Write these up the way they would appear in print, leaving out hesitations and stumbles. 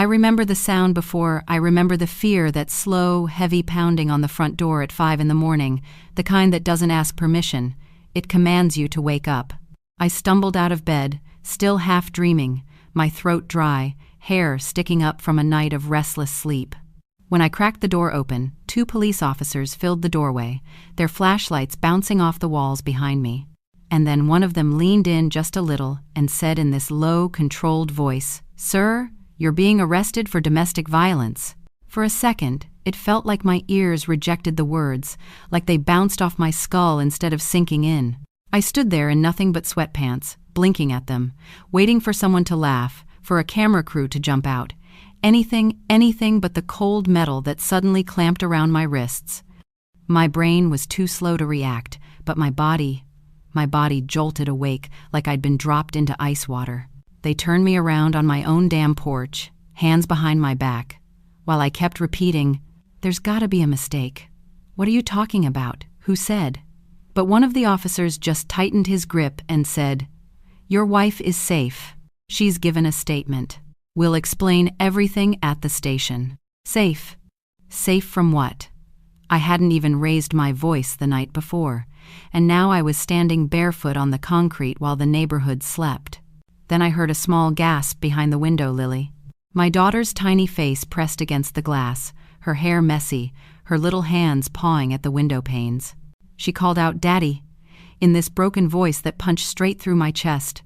remember the sound before I remember the fear, that slow, heavy pounding on the front door at 5 in the morning, the kind that doesn't ask permission. It commands you to wake up. I stumbled out of bed, still half dreaming, my throat dry, hair sticking up from a night of restless sleep. When I cracked the door open, 2 police officers filled the doorway, their flashlights bouncing off the walls behind me. And then one of them leaned in just a little and said in this low, controlled voice, "Sir, you're being arrested for domestic violence." For a second, it felt like my ears rejected the words, like they bounced off my skull instead of sinking in. I stood there in nothing but sweatpants, blinking at them, waiting for someone to laugh, for a camera crew to jump out. Anything but the cold metal that suddenly clamped around my wrists. My brain was too slow to react, but my body jolted awake like I'd been dropped into ice water. They turned me around on my own damn porch, hands behind my back, while I kept repeating, "There's gotta be a mistake. What are you talking about? Who said?" But one of the officers just tightened his grip and said, "Your wife is safe. She's given a statement. We'll explain everything at the station." Safe? Safe from what? I hadn't even raised my voice the night before, and now I was standing barefoot on the concrete while the neighborhood slept. Then I heard a small gasp behind the window, Lily. My daughter's tiny face pressed against the glass, her hair messy, her little hands pawing at the window panes. She called out, "Daddy," in this broken voice that punched straight through my chest.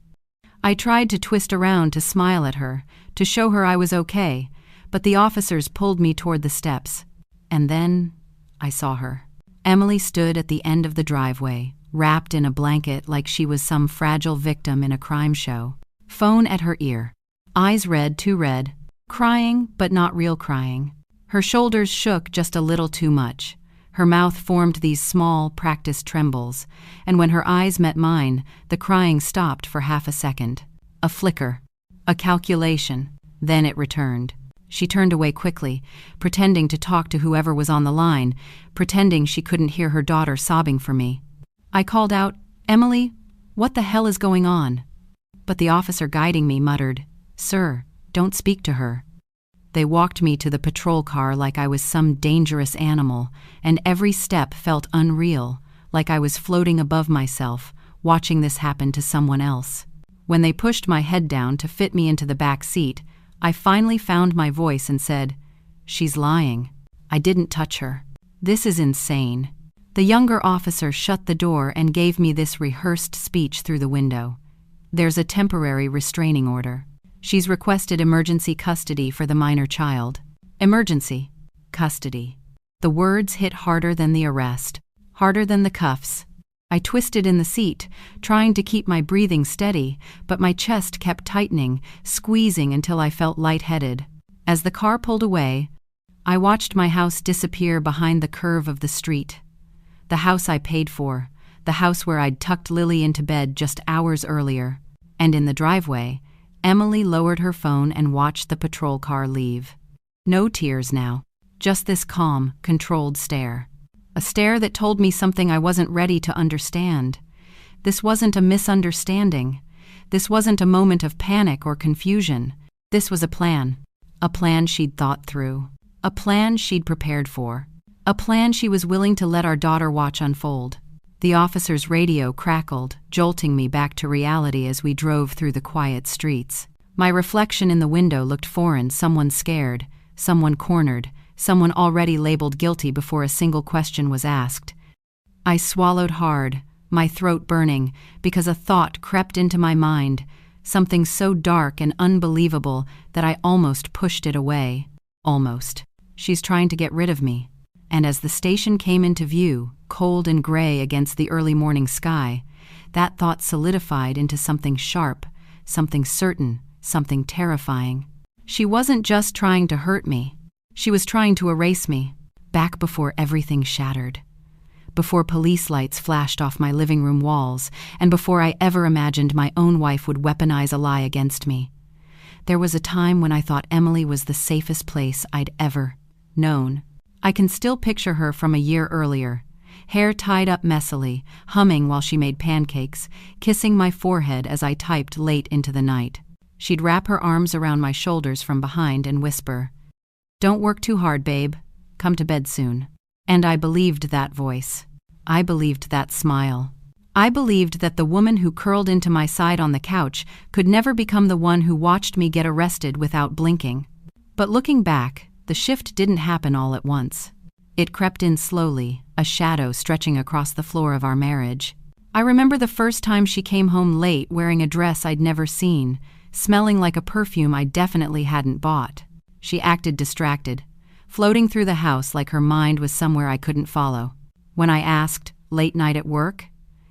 I tried to twist around to smile at her, to show her I was okay, but the officers pulled me toward the steps. And then I saw her. Emily stood at the end of the driveway, wrapped in a blanket like she was some fragile victim in a crime show. Phone at her ear. Eyes red, too red. Crying, but not real crying. Her shoulders shook just a little too much. Her mouth formed these small, practiced trembles, and when her eyes met mine, the crying stopped for half a second. A flicker. A calculation. Then it returned. She turned away quickly, pretending to talk to whoever was on the line, pretending she couldn't hear her daughter sobbing for me. I called out, "Emily, what the hell is going on?" But the officer guiding me muttered, "Sir, don't speak to her." They walked me to the patrol car like I was some dangerous animal, and every step felt unreal, like I was floating above myself, watching this happen to someone else. When they pushed my head down to fit me into the back seat, I finally found my voice and said, "She's lying. I didn't touch her. This is insane." The younger officer shut the door and gave me this rehearsed speech through the window. "There's a temporary restraining order. She's requested emergency custody for the minor child." Emergency. Custody. The words hit harder than the arrest, harder than the cuffs. I twisted in the seat, trying to keep my breathing steady, but my chest kept tightening, squeezing until I felt lightheaded. As the car pulled away, I watched my house disappear behind the curve of the street. The house I paid for, the house where I'd tucked Lily into bed just hours earlier. And in the driveway, Emily lowered her phone and watched the patrol car leave. No tears now, just this calm, controlled stare. A stare that told me something I wasn't ready to understand. This wasn't a misunderstanding. This wasn't a moment of panic or confusion. This was a plan. A plan she'd thought through. A plan she'd prepared for. A plan she was willing to let our daughter watch unfold. The officer's radio crackled, jolting me back to reality as we drove through the quiet streets. My reflection in the window looked foreign, someone scared, someone cornered, someone already labeled guilty before a single question was asked. I swallowed hard, my throat burning, because a thought crept into my mind, something so dark and unbelievable that I almost pushed it away. Almost. She's trying to get rid of me. And as the station came into view, cold and gray against the early morning sky, that thought solidified into something sharp, something certain, something terrifying. She wasn't just trying to hurt me. She was trying to erase me, back before everything shattered. Before police lights flashed off my living room walls, and before I ever imagined my own wife would weaponize a lie against me. There was a time when I thought Emily was the safest place I'd ever known. I can still picture her from a year earlier, hair tied up messily, humming while she made pancakes, kissing my forehead as I typed late into the night. She'd wrap her arms around my shoulders from behind and whisper, "Don't work too hard, babe. Come to bed soon." And I believed that voice. I believed that smile. I believed that the woman who curled into my side on the couch could never become the one who watched me get arrested without blinking. But looking back, the shift didn't happen all at once. It crept in slowly, a shadow stretching across the floor of our marriage. I remember the first time she came home late wearing a dress I'd never seen, smelling like a perfume I definitely hadn't bought. She acted distracted, floating through the house like her mind was somewhere I couldn't follow. When I asked, "Late night at work?"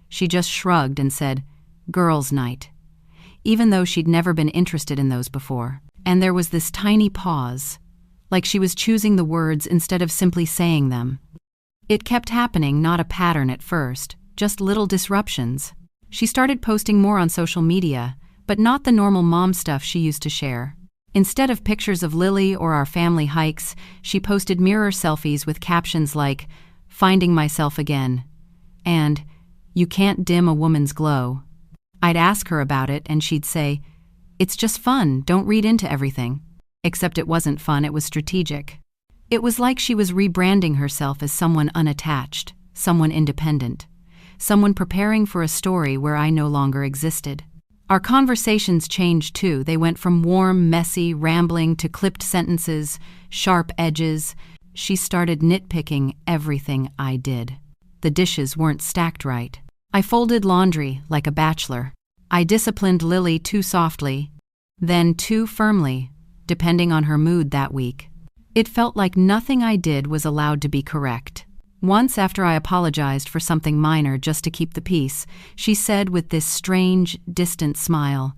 she just shrugged and said, "Girls' night," even though she'd never been interested in those before. And there was this tiny pause, like she was choosing the words instead of simply saying them. It kept happening, not a pattern at first, just little disruptions. She started posting more on social media, but not the normal mom stuff she used to share. Instead of pictures of Lily or our family hikes, she posted mirror selfies with captions like, "Finding myself again," and "You can't dim a woman's glow." I'd ask her about it and she'd say, "It's just fun, don't read into everything." Except it wasn't fun, it was strategic. It was like she was rebranding herself as someone unattached, someone independent, someone preparing for a story where I no longer existed. Our conversations changed too. They went from warm, messy, rambling to clipped sentences, sharp edges. She started nitpicking everything I did. The dishes weren't stacked right. I folded laundry like a bachelor. I disciplined Lily too softly, then too firmly, depending on her mood that week. It felt like nothing I did was allowed to be correct. Once, after I apologized for something minor just to keep the peace, she said with this strange, distant smile,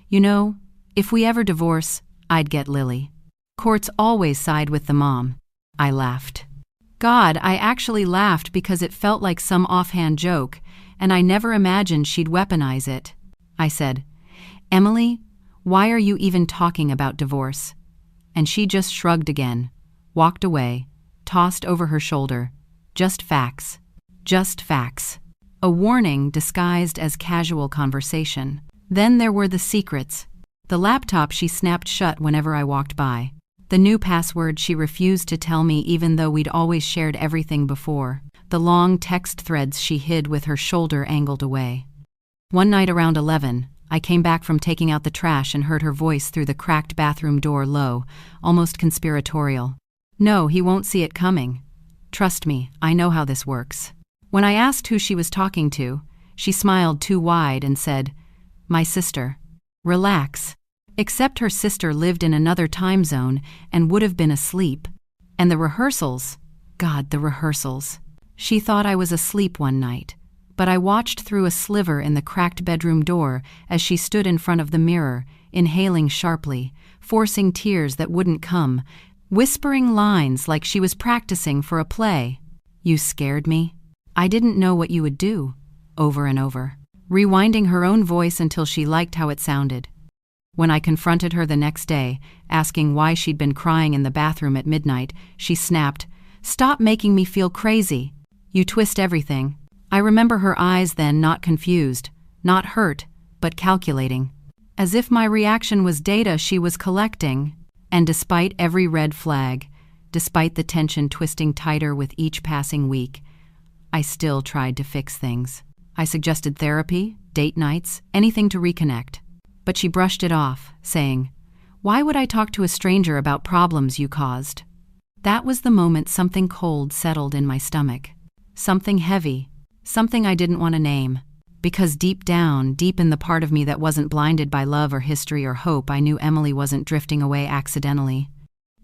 "You know, if we ever divorce, I'd get Lily." Courts always side with the mom. I laughed. God, I actually laughed because it felt like some offhand joke, and I never imagined she'd weaponize it. I said, "Emily, why are you even talking about divorce?" And she just shrugged again, walked away, tossed over her shoulder. Just facts. Just facts. A warning disguised as casual conversation. Then there were the secrets. The laptop she snapped shut whenever I walked by. The new password she refused to tell me even though we'd always shared everything before. The long text threads she hid with her shoulder angled away. One night around 11, I came back from taking out the trash and heard her voice through the cracked bathroom door, low, almost conspiratorial. "No, he won't see it coming. Trust me, I know how this works." When I asked who she was talking to, she smiled too wide and said, "My sister." Relax. Except her sister lived in another time zone and would have been asleep. And the rehearsals, God, the rehearsals. She thought I was asleep one night, but I watched through a sliver in the cracked bedroom door as she stood in front of the mirror, inhaling sharply, forcing tears that wouldn't come, whispering lines like she was practicing for a play. "You scared me. I didn't know what you would do," over and over, rewinding her own voice until she liked how it sounded. When I confronted her the next day, asking why she'd been crying in the bathroom at midnight, she snapped, "Stop making me feel crazy. You twist everything." I remember her eyes then, not confused, not hurt, but calculating. As if my reaction was data she was collecting. And despite every red flag, despite the tension twisting tighter with each passing week, I still tried to fix things. I suggested therapy, date nights, anything to reconnect. But she brushed it off, saying, "Why would I talk to a stranger about problems you caused?" That was the moment something cold settled in my stomach. Something heavy, something I didn't want to name. Because deep down, deep in the part of me that wasn't blinded by love or history or hope, I knew Emily wasn't drifting away accidentally.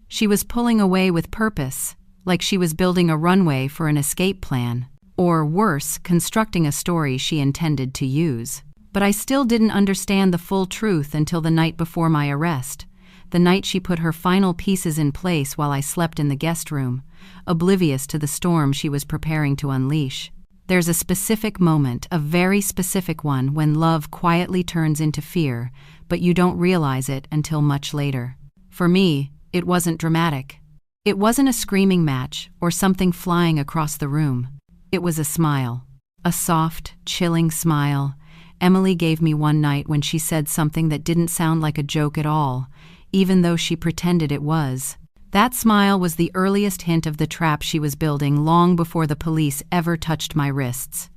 She was pulling away with purpose, like she was building a runway for an escape plan. Or worse, constructing a story she intended to use. But I still didn't understand the full truth until the night before my arrest, the night she put her final pieces in place while I slept in the guest room, oblivious to the storm she was preparing to unleash. There's a specific moment, a very specific one, when love quietly turns into fear, but you don't realize it until much later. For me, it wasn't dramatic. It wasn't a screaming match or something flying across the room. It was a smile. A soft, chilling smile, Emily gave me one night when she said something that didn't sound like a joke at all, even though she pretended it was. That smile was the earliest hint of the trap she was building long before the police ever touched my wrists.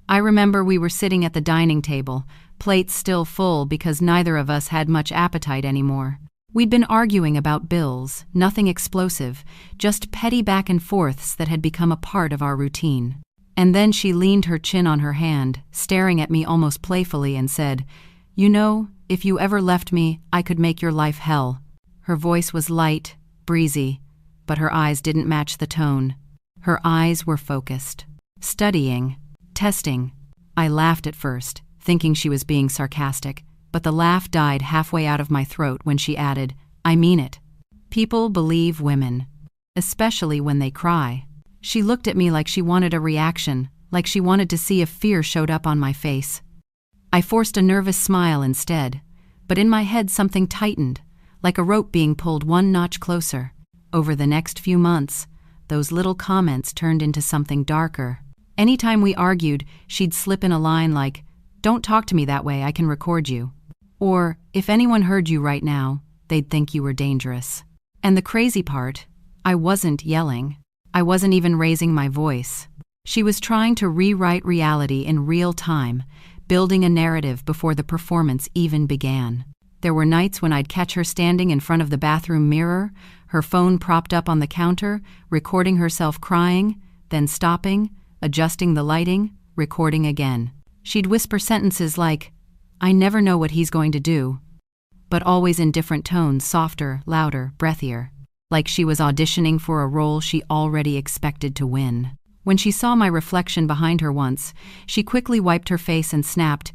I remember we were sitting at the dining table, plates still full because neither of us had much appetite anymore. We'd been arguing about bills, nothing explosive, just petty back and forths that had become a part of our routine. And then she leaned her chin on her hand, staring at me almost playfully, and said, "You know, if you ever left me, I could make your life hell." Her voice was light, breezy, but her eyes didn't match the tone. Her eyes were focused. Studying. Testing. I laughed at first, thinking she was being sarcastic, but the laugh died halfway out of my throat when she added, "I mean it. People believe women, especially when they cry." She looked at me like she wanted a reaction, like she wanted to see if fear showed up on my face. I forced a nervous smile instead, but in my head something tightened, like a rope being pulled one notch closer. Over the next few months, those little comments turned into something darker. Anytime we argued, she'd slip in a line like, "Don't talk to me that way, I can record you." Or, "If anyone heard you right now, they'd think you were dangerous." And the crazy part, I wasn't yelling. I wasn't even raising my voice. She was trying to rewrite reality in real time, building a narrative before the performance even began. There were nights when I'd catch her standing in front of the bathroom mirror, her phone propped up on the counter, recording herself crying, then stopping, adjusting the lighting, recording again. She'd whisper sentences like, "I never know what he's going to do," but always in different tones, softer, louder, breathier, like she was auditioning for a role she already expected to win. When she saw my reflection behind her once, she quickly wiped her face and snapped,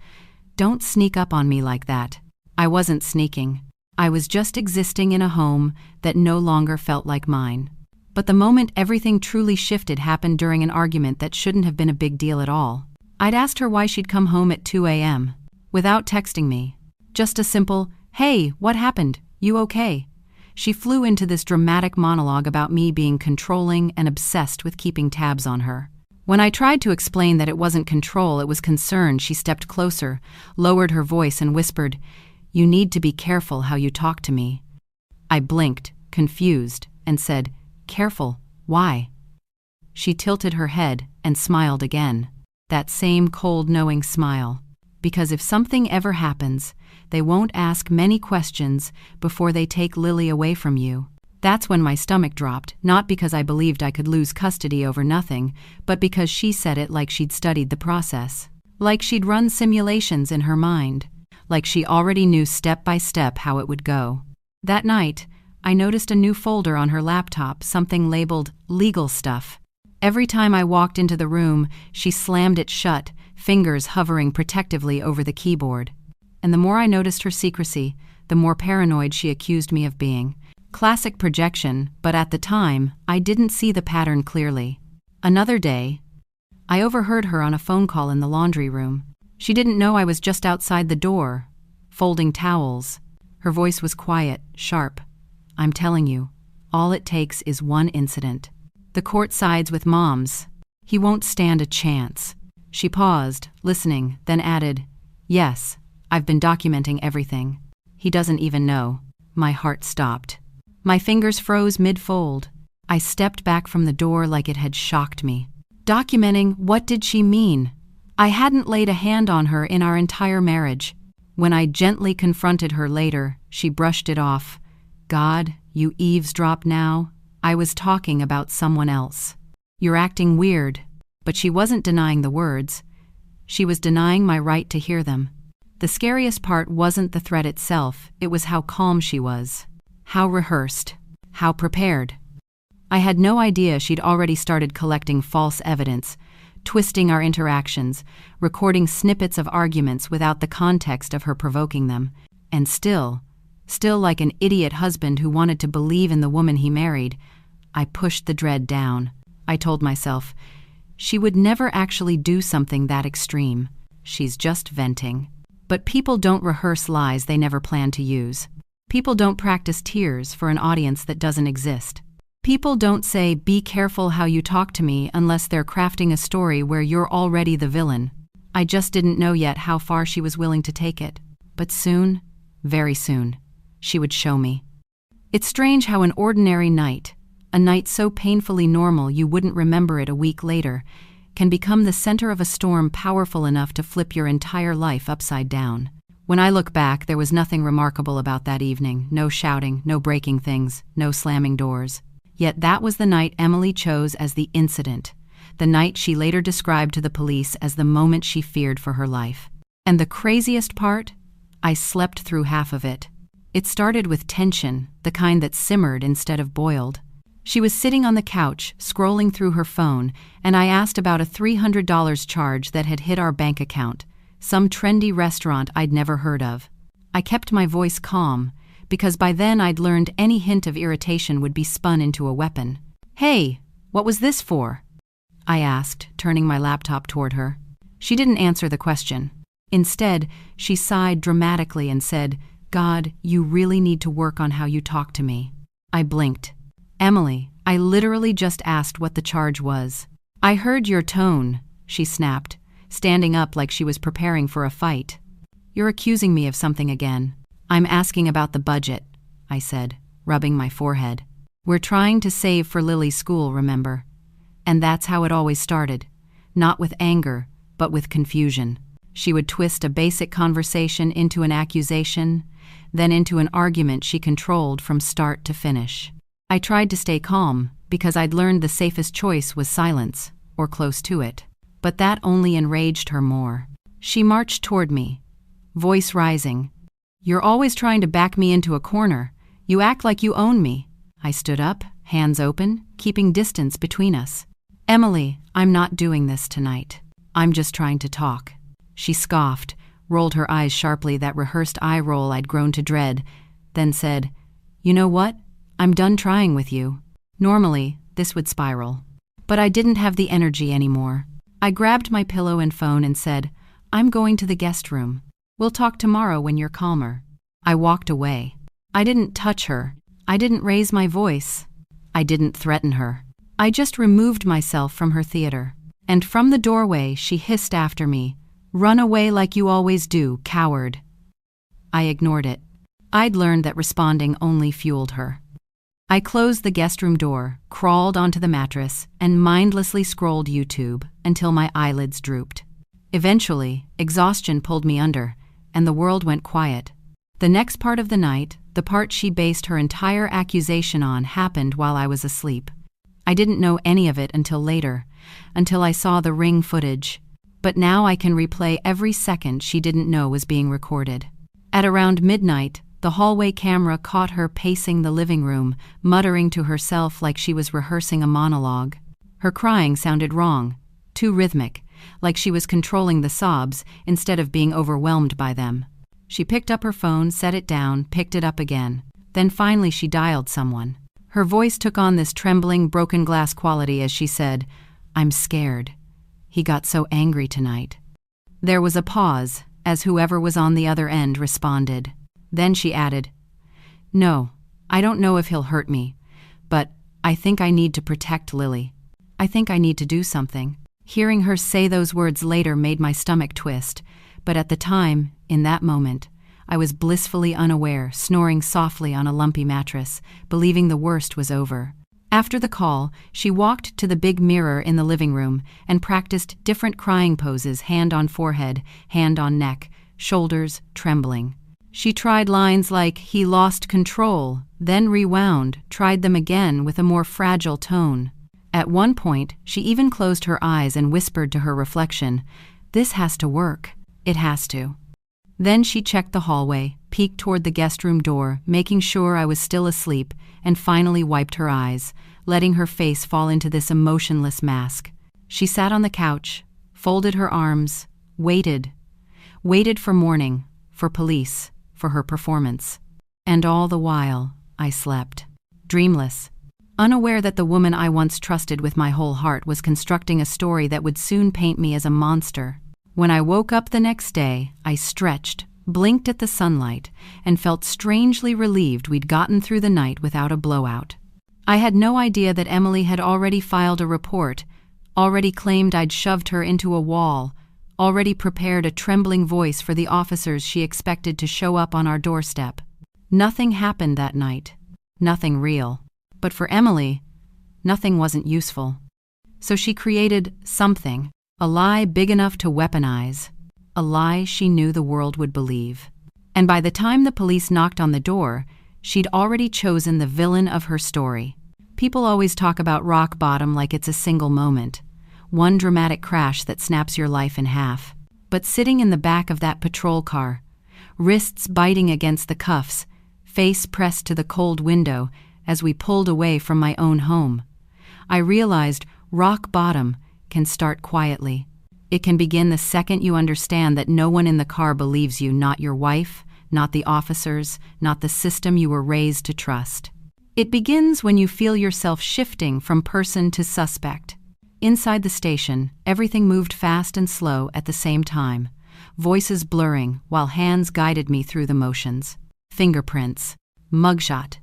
"Don't sneak up on me like that." I wasn't sneaking. I was just existing in a home that no longer felt like mine. But the moment everything truly shifted happened during an argument that shouldn't have been a big deal at all. I'd asked her why she'd come home at 2 a.m. without texting me. Just a simple, "Hey, what happened? You okay?" She flew into this dramatic monologue about me being controlling and obsessed with keeping tabs on her. When I tried to explain that it wasn't control, it was concern, she stepped closer, lowered her voice and whispered, "You need to be careful how you talk to me." I blinked, confused, and said, "Careful, why?" She tilted her head and smiled again. That same cold, knowing smile. Because if something ever happens, they won't ask many questions before they take Lily away from you. That's when my stomach dropped, not because I believed I could lose custody over nothing, but because she said it like she'd studied the process. Like she'd run simulations in her mind. Like she already knew step by step how it would go. That night, I noticed a new folder on her laptop, something labeled legal stuff. Every time I walked into the room, she slammed it shut, fingers hovering protectively over the keyboard. And the more I noticed her secrecy, the more paranoid she accused me of being. Classic projection, but at the time, I didn't see the pattern clearly. Another day, I overheard her on a phone call in the laundry room. She didn't know I was just outside the door, folding towels. Her voice was quiet, sharp. "I'm telling you, all it takes is one incident. The court sides with Mom's. He won't stand a chance." She paused, listening, then added, "Yes, I've been documenting everything. He doesn't even know." My heart stopped. My fingers froze mid-fold. I stepped back from the door like it had shocked me. Documenting, what did she mean? I hadn't laid a hand on her in our entire marriage. When I gently confronted her later, she brushed it off. "God, you eavesdrop now? I was talking about someone else. You're acting weird." But she wasn't denying the words. She was denying my right to hear them. The scariest part wasn't the threat itself, it was how calm she was. How rehearsed. How prepared. I had no idea she'd already started collecting false evidence, twisting our interactions, recording snippets of arguments without the context of her provoking them. And still like an idiot husband who wanted to believe in the woman he married, I pushed the dread down. I told myself, she would never actually do something that extreme. She's just venting. But people don't rehearse lies they never plan to use. People don't practice tears for an audience that doesn't exist. People don't say, "Be careful how you talk to me," unless they're crafting a story where you're already the villain. I just didn't know yet how far she was willing to take it. But soon, very soon, she would show me. It's strange how an ordinary night, a night so painfully normal you wouldn't remember it a week later, can become the center of a storm powerful enough to flip your entire life upside down. When I look back, there was nothing remarkable about that evening. No shouting, no breaking things, no slamming doors. Yet that was the night Emily chose as the incident, the night she later described to the police as the moment she feared for her life. And the craziest part? I slept through half of it. It started with tension, the kind that simmered instead of boiled. She was sitting on the couch, scrolling through her phone, and I asked about a $300 charge that had hit our bank account, some trendy restaurant I'd never heard of. I kept my voice calm, because by then I'd learned any hint of irritation would be spun into a weapon. "Hey, what was this for?" I asked, turning my laptop toward her. She didn't answer the question. Instead, she sighed dramatically and said, "God, you really need to work on how you talk to me." I blinked. "Emily, I literally just asked what the charge was." "I heard your tone," she snapped, standing up like she was preparing for a fight. "You're accusing me of something again." "I'm asking about the budget," I said, rubbing my forehead. "We're trying to save for Lily's school, remember? And that's how it always started. Not with anger, but with confusion. She would twist a basic conversation into an accusation, then into an argument she controlled from start to finish. I tried to stay calm, because I'd learned the safest choice was silence, or close to it. But that only enraged her more. She marched toward me, voice rising. "You're always trying to back me into a corner. You act like you own me." I stood up, hands open, keeping distance between us. "Emily, I'm not doing this tonight. I'm just trying to talk." She scoffed, rolled her eyes sharply, that rehearsed eye roll I'd grown to dread, then said, "You know what? I'm done trying with you." Normally, this would spiral. But I didn't have the energy anymore. I grabbed my pillow and phone and said, "I'm going to the guest room. We'll talk tomorrow when you're calmer." I walked away. I didn't touch her. I didn't raise my voice. I didn't threaten her. I just removed myself from her theater. And from the doorway, she hissed after me, "Run away like you always do, coward." I ignored it. I'd learned that responding only fueled her. I closed the guest room door, crawled onto the mattress, and mindlessly scrolled YouTube until my eyelids drooped. Eventually, exhaustion pulled me under, and the world went quiet. The next part of the night, the part she based her entire accusation on, happened while I was asleep. I didn't know any of it until later, until I saw the ring footage. But now I can replay every second she didn't know was being recorded. At around midnight, the hallway camera caught her pacing the living room, muttering to herself like she was rehearsing a monologue. Her crying sounded wrong, too rhythmic, like she was controlling the sobs instead of being overwhelmed by them. She picked up her phone, set it down, picked it up again. Then finally she dialed someone. Her voice took on this trembling, broken glass quality as she said, "I'm scared. He got so angry tonight." There was a pause, as whoever was on the other end responded. Then she added, "No, I don't know if he'll hurt me, but I think I need to protect Lily. I think I need to do something." Hearing her say those words later made my stomach twist, but at the time, in that moment, I was blissfully unaware, snoring softly on a lumpy mattress, believing the worst was over. After the call, she walked to the big mirror in the living room and practiced different crying poses, hand on forehead, hand on neck, shoulders trembling. She tried lines like, "He lost control," then rewound, tried them again with a more fragile tone. At one point, she even closed her eyes and whispered to her reflection, "This has to work. It has to." Then she checked the hallway, peeked toward the guest room door, making sure I was still asleep, and finally wiped her eyes, letting her face fall into this emotionless mask. She sat on the couch, folded her arms, waited for morning, for police, for her performance. And all the while, I slept, dreamless, unaware that the woman I once trusted with my whole heart was constructing a story that would soon paint me as a monster. When I woke up the next day, I stretched, blinked at the sunlight, and felt strangely relieved we'd gotten through the night without a blowout. I had no idea that Emily had already filed a report, already claimed I'd shoved her into a wall, already prepared a trembling voice for the officers she expected to show up on our doorstep. Nothing happened that night. Nothing real. But for Emily, nothing wasn't useful. So she created something, a lie big enough to weaponize, a lie she knew the world would believe. And by the time the police knocked on the door, she'd already chosen the villain of her story. People always talk about rock bottom like it's a single moment, one dramatic crash that snaps your life in half. But sitting in the back of that patrol car, wrists biting against the cuffs, face pressed to the cold window as we pulled away from my own home, I realized rock bottom can start quietly. It can begin the second you understand that no one in the car believes you, not your wife, not the officers, not the system you were raised to trust. It begins when you feel yourself shifting from person to suspect. Inside the station, everything moved fast and slow at the same time, voices blurring while hands guided me through the motions. Fingerprints, mugshot.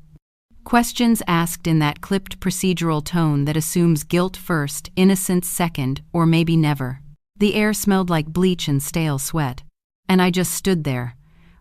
Questions asked in that clipped procedural tone that assumes guilt first, innocence second, or maybe never. The air smelled like bleach and stale sweat. And I just stood there,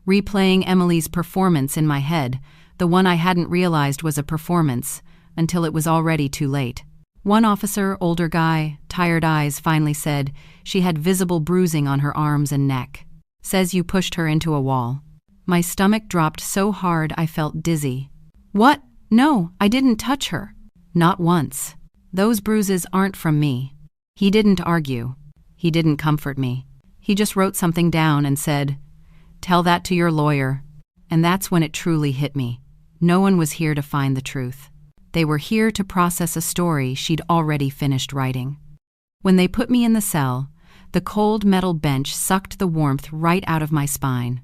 replaying Emily's performance in my head, the one I hadn't realized was a performance, until it was already too late. One officer, older guy, tired eyes, finally said she had visible bruising on her arms and neck. Says you pushed her into a wall. My stomach dropped so hard I felt dizzy. What? No, I didn't touch her. Not once. Those bruises aren't from me. He didn't argue. He didn't comfort me. He just wrote something down and said, "Tell that to your lawyer." And that's when it truly hit me. No one was here to find the truth. They were here to process a story she'd already finished writing. When they put me in the cell, the cold metal bench sucked the warmth right out of my spine.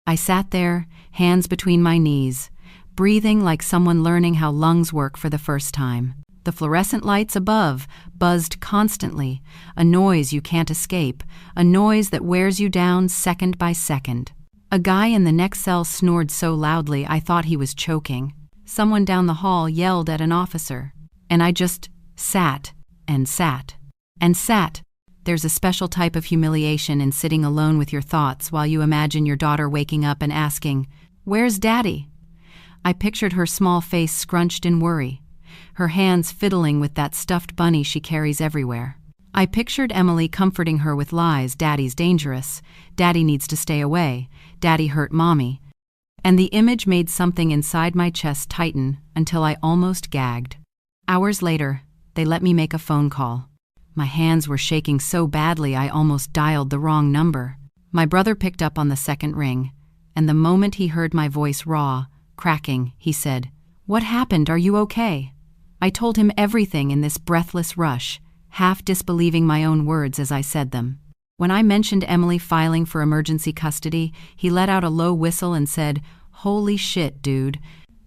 I sat there, hands between my knees, breathing like someone learning how lungs work for the first time. The fluorescent lights above buzzed constantly, a noise you can't escape, a noise that wears you down second by second. A guy in the next cell snored so loudly I thought he was choking. Someone down the hall yelled at an officer, and I just sat and sat and sat. There's a special type of humiliation in sitting alone with your thoughts while you imagine your daughter waking up and asking, "Where's Daddy?" I pictured her small face scrunched in worry, her hands fiddling with that stuffed bunny she carries everywhere. I pictured Emily comforting her with lies. Daddy's dangerous. Daddy needs to stay away. Daddy hurt Mommy. And the image made something inside my chest tighten until I almost gagged. Hours later, they let me make a phone call. My hands were shaking so badly I almost dialed the wrong number. My brother picked up on the second ring, and the moment he heard my voice raw, cracking, he said, "What happened? Are you okay?" I told him everything in this breathless rush, half disbelieving my own words as I said them. When I mentioned Emily filing for emergency custody, he let out a low whistle and said, "Holy shit, dude.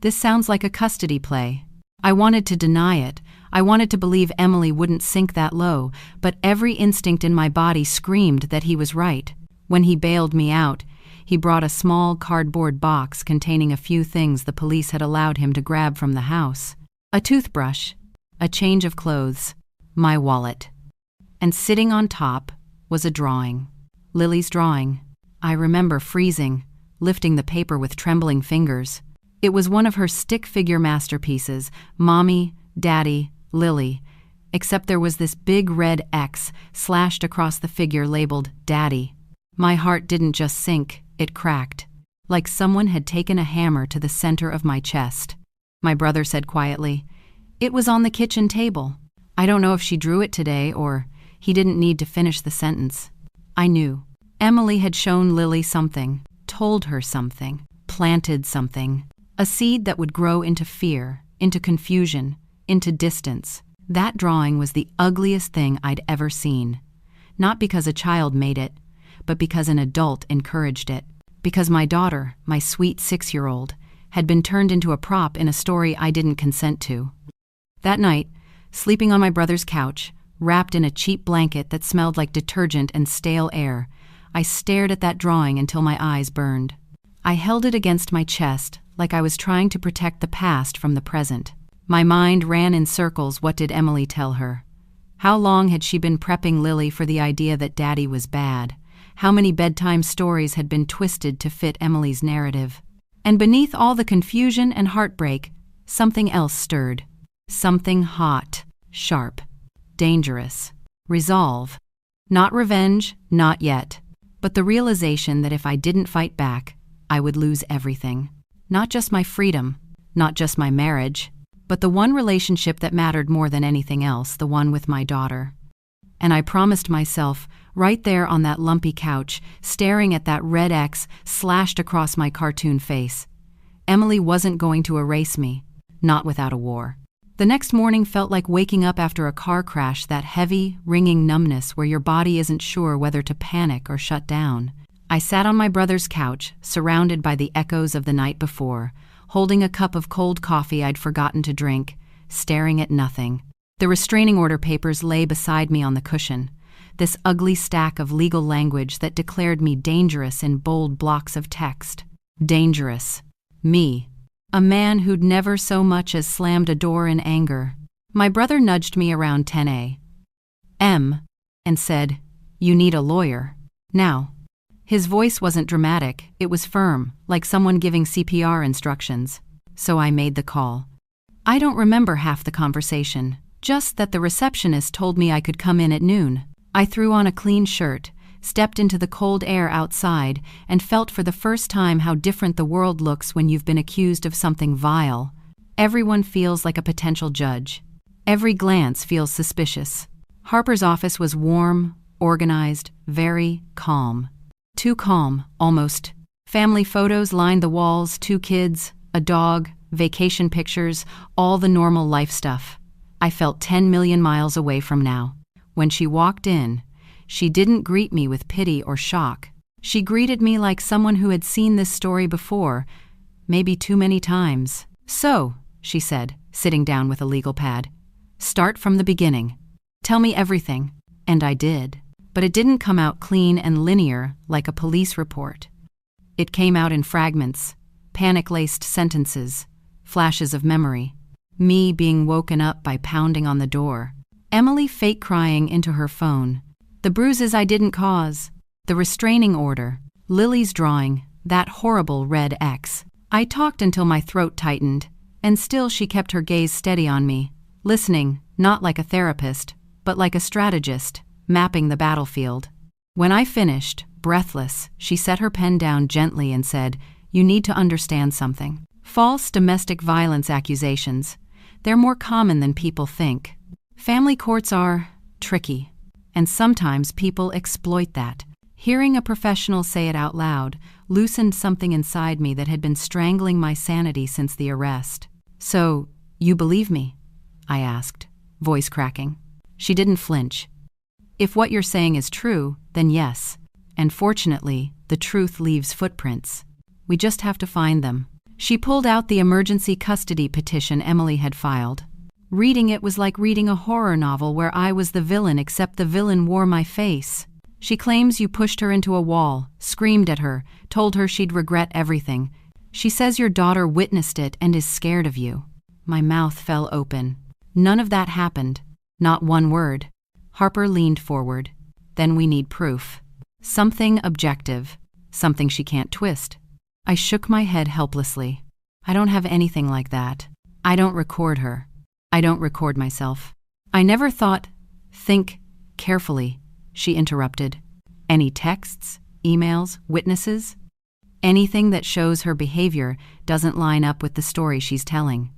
This sounds like a custody play." I wanted to deny it. I wanted to believe Emily wouldn't sink that low, but every instinct in my body screamed that he was right. When he bailed me out, he brought a small cardboard box containing a few things the police had allowed him to grab from the house. A toothbrush, a change of clothes, my wallet. And sitting on top was a drawing. Lily's drawing. I remember freezing, lifting the paper with trembling fingers. It was one of her stick figure masterpieces, Mommy, Daddy, Lily, except there was this big red X slashed across the figure labeled Daddy. My heart didn't just sink, it cracked, like someone had taken a hammer to the center of my chest. My brother said quietly, "It was on the kitchen table." I don't know if she drew it today or he didn't need to finish the sentence. I knew. Emily had shown Lily something, told her something, planted something. A seed that would grow into fear, into confusion, into distance. That drawing was the ugliest thing I'd ever seen. Not because a child made it, but because an adult encouraged it. Because my daughter, my sweet 6-year-old, had been turned into a prop in a story I didn't consent to. That night, sleeping on my brother's couch, wrapped in a cheap blanket that smelled like detergent and stale air, I stared at that drawing until my eyes burned. I held it against my chest like I was trying to protect the past from the present. My mind ran in circles. What did Emily tell her? How long had she been prepping Lily for the idea that Daddy was bad? How many bedtime stories had been twisted to fit Emily's narrative? And beneath all the confusion and heartbreak, something else stirred. Something hot, sharp, dangerous. Resolve. Not revenge, not yet. But the realization that if I didn't fight back, I would lose everything. Not just my freedom, not just my marriage, but the one relationship that mattered more than anything else, the one with my daughter. And I promised myself, right there on that lumpy couch, staring at that red X slashed across my cartoon face, Emily wasn't going to erase me, not without a war. The next morning felt like waking up after a car crash, that heavy, ringing numbness where your body isn't sure whether to panic or shut down. I sat on my brother's couch, surrounded by the echoes of the night before, holding a cup of cold coffee I'd forgotten to drink, staring at nothing. The restraining order papers lay beside me on the cushion, this ugly stack of legal language that declared me dangerous in bold blocks of text. Dangerous. Me. A man who'd never so much as slammed a door in anger. My brother nudged me around 10 a.m. and said, "You need a lawyer. Now." His voice wasn't dramatic, it was firm, like someone giving CPR instructions. So I made the call. I don't remember half the conversation, just that the receptionist told me I could come in at noon. I threw on a clean shirt, stepped into the cold air outside, and felt for the first time how different the world looks when you've been accused of something vile. Everyone feels like a potential judge. Every glance feels suspicious. Harper's office was warm, organized, very calm. Too calm, almost. Family photos lined the walls, 2 kids, a dog, vacation pictures, all the normal life stuff. I felt 10 million miles away from now. When she walked in, she didn't greet me with pity or shock. She greeted me like someone who had seen this story before, maybe too many times. "So," she said, sitting down with a legal pad, "start from the beginning. Tell me everything." And I did. But it didn't come out clean and linear like a police report. It came out in fragments, panic-laced sentences, flashes of memory. Me being woken up by pounding on the door. Emily fake crying into her phone. The bruises I didn't cause. The restraining order. Lily's drawing, that horrible red X. I talked until my throat tightened, and still she kept her gaze steady on me, listening, not like a therapist, but like a strategist, mapping the battlefield. When I finished, breathless, she set her pen down gently and said, "You need to understand something. False domestic violence accusations. They're more common than people think. Family courts are tricky, and sometimes people exploit that." Hearing a professional say it out loud loosened something inside me that had been strangling my sanity since the arrest. "So, you believe me?" I asked, voice cracking. She didn't flinch. "If what you're saying is true, then yes. And fortunately, the truth leaves footprints. We just have to find them." She pulled out the emergency custody petition Emily had filed. Reading it was like reading a horror novel where I was the villain, except the villain wore my face. "She claims you pushed her into a wall, screamed at her, told her she'd regret everything. She says your daughter witnessed it and is scared of you." My mouth fell open. None of that happened. Not one word. Harper leaned forward. "Then we need proof. Something objective. Something she can't twist." I shook my head helplessly. "I don't have anything like that. I don't record her. I don't record myself." "I never thought—" "Think carefully," she interrupted. "Any texts, emails, witnesses? Anything that shows her behavior doesn't line up with the story she's telling."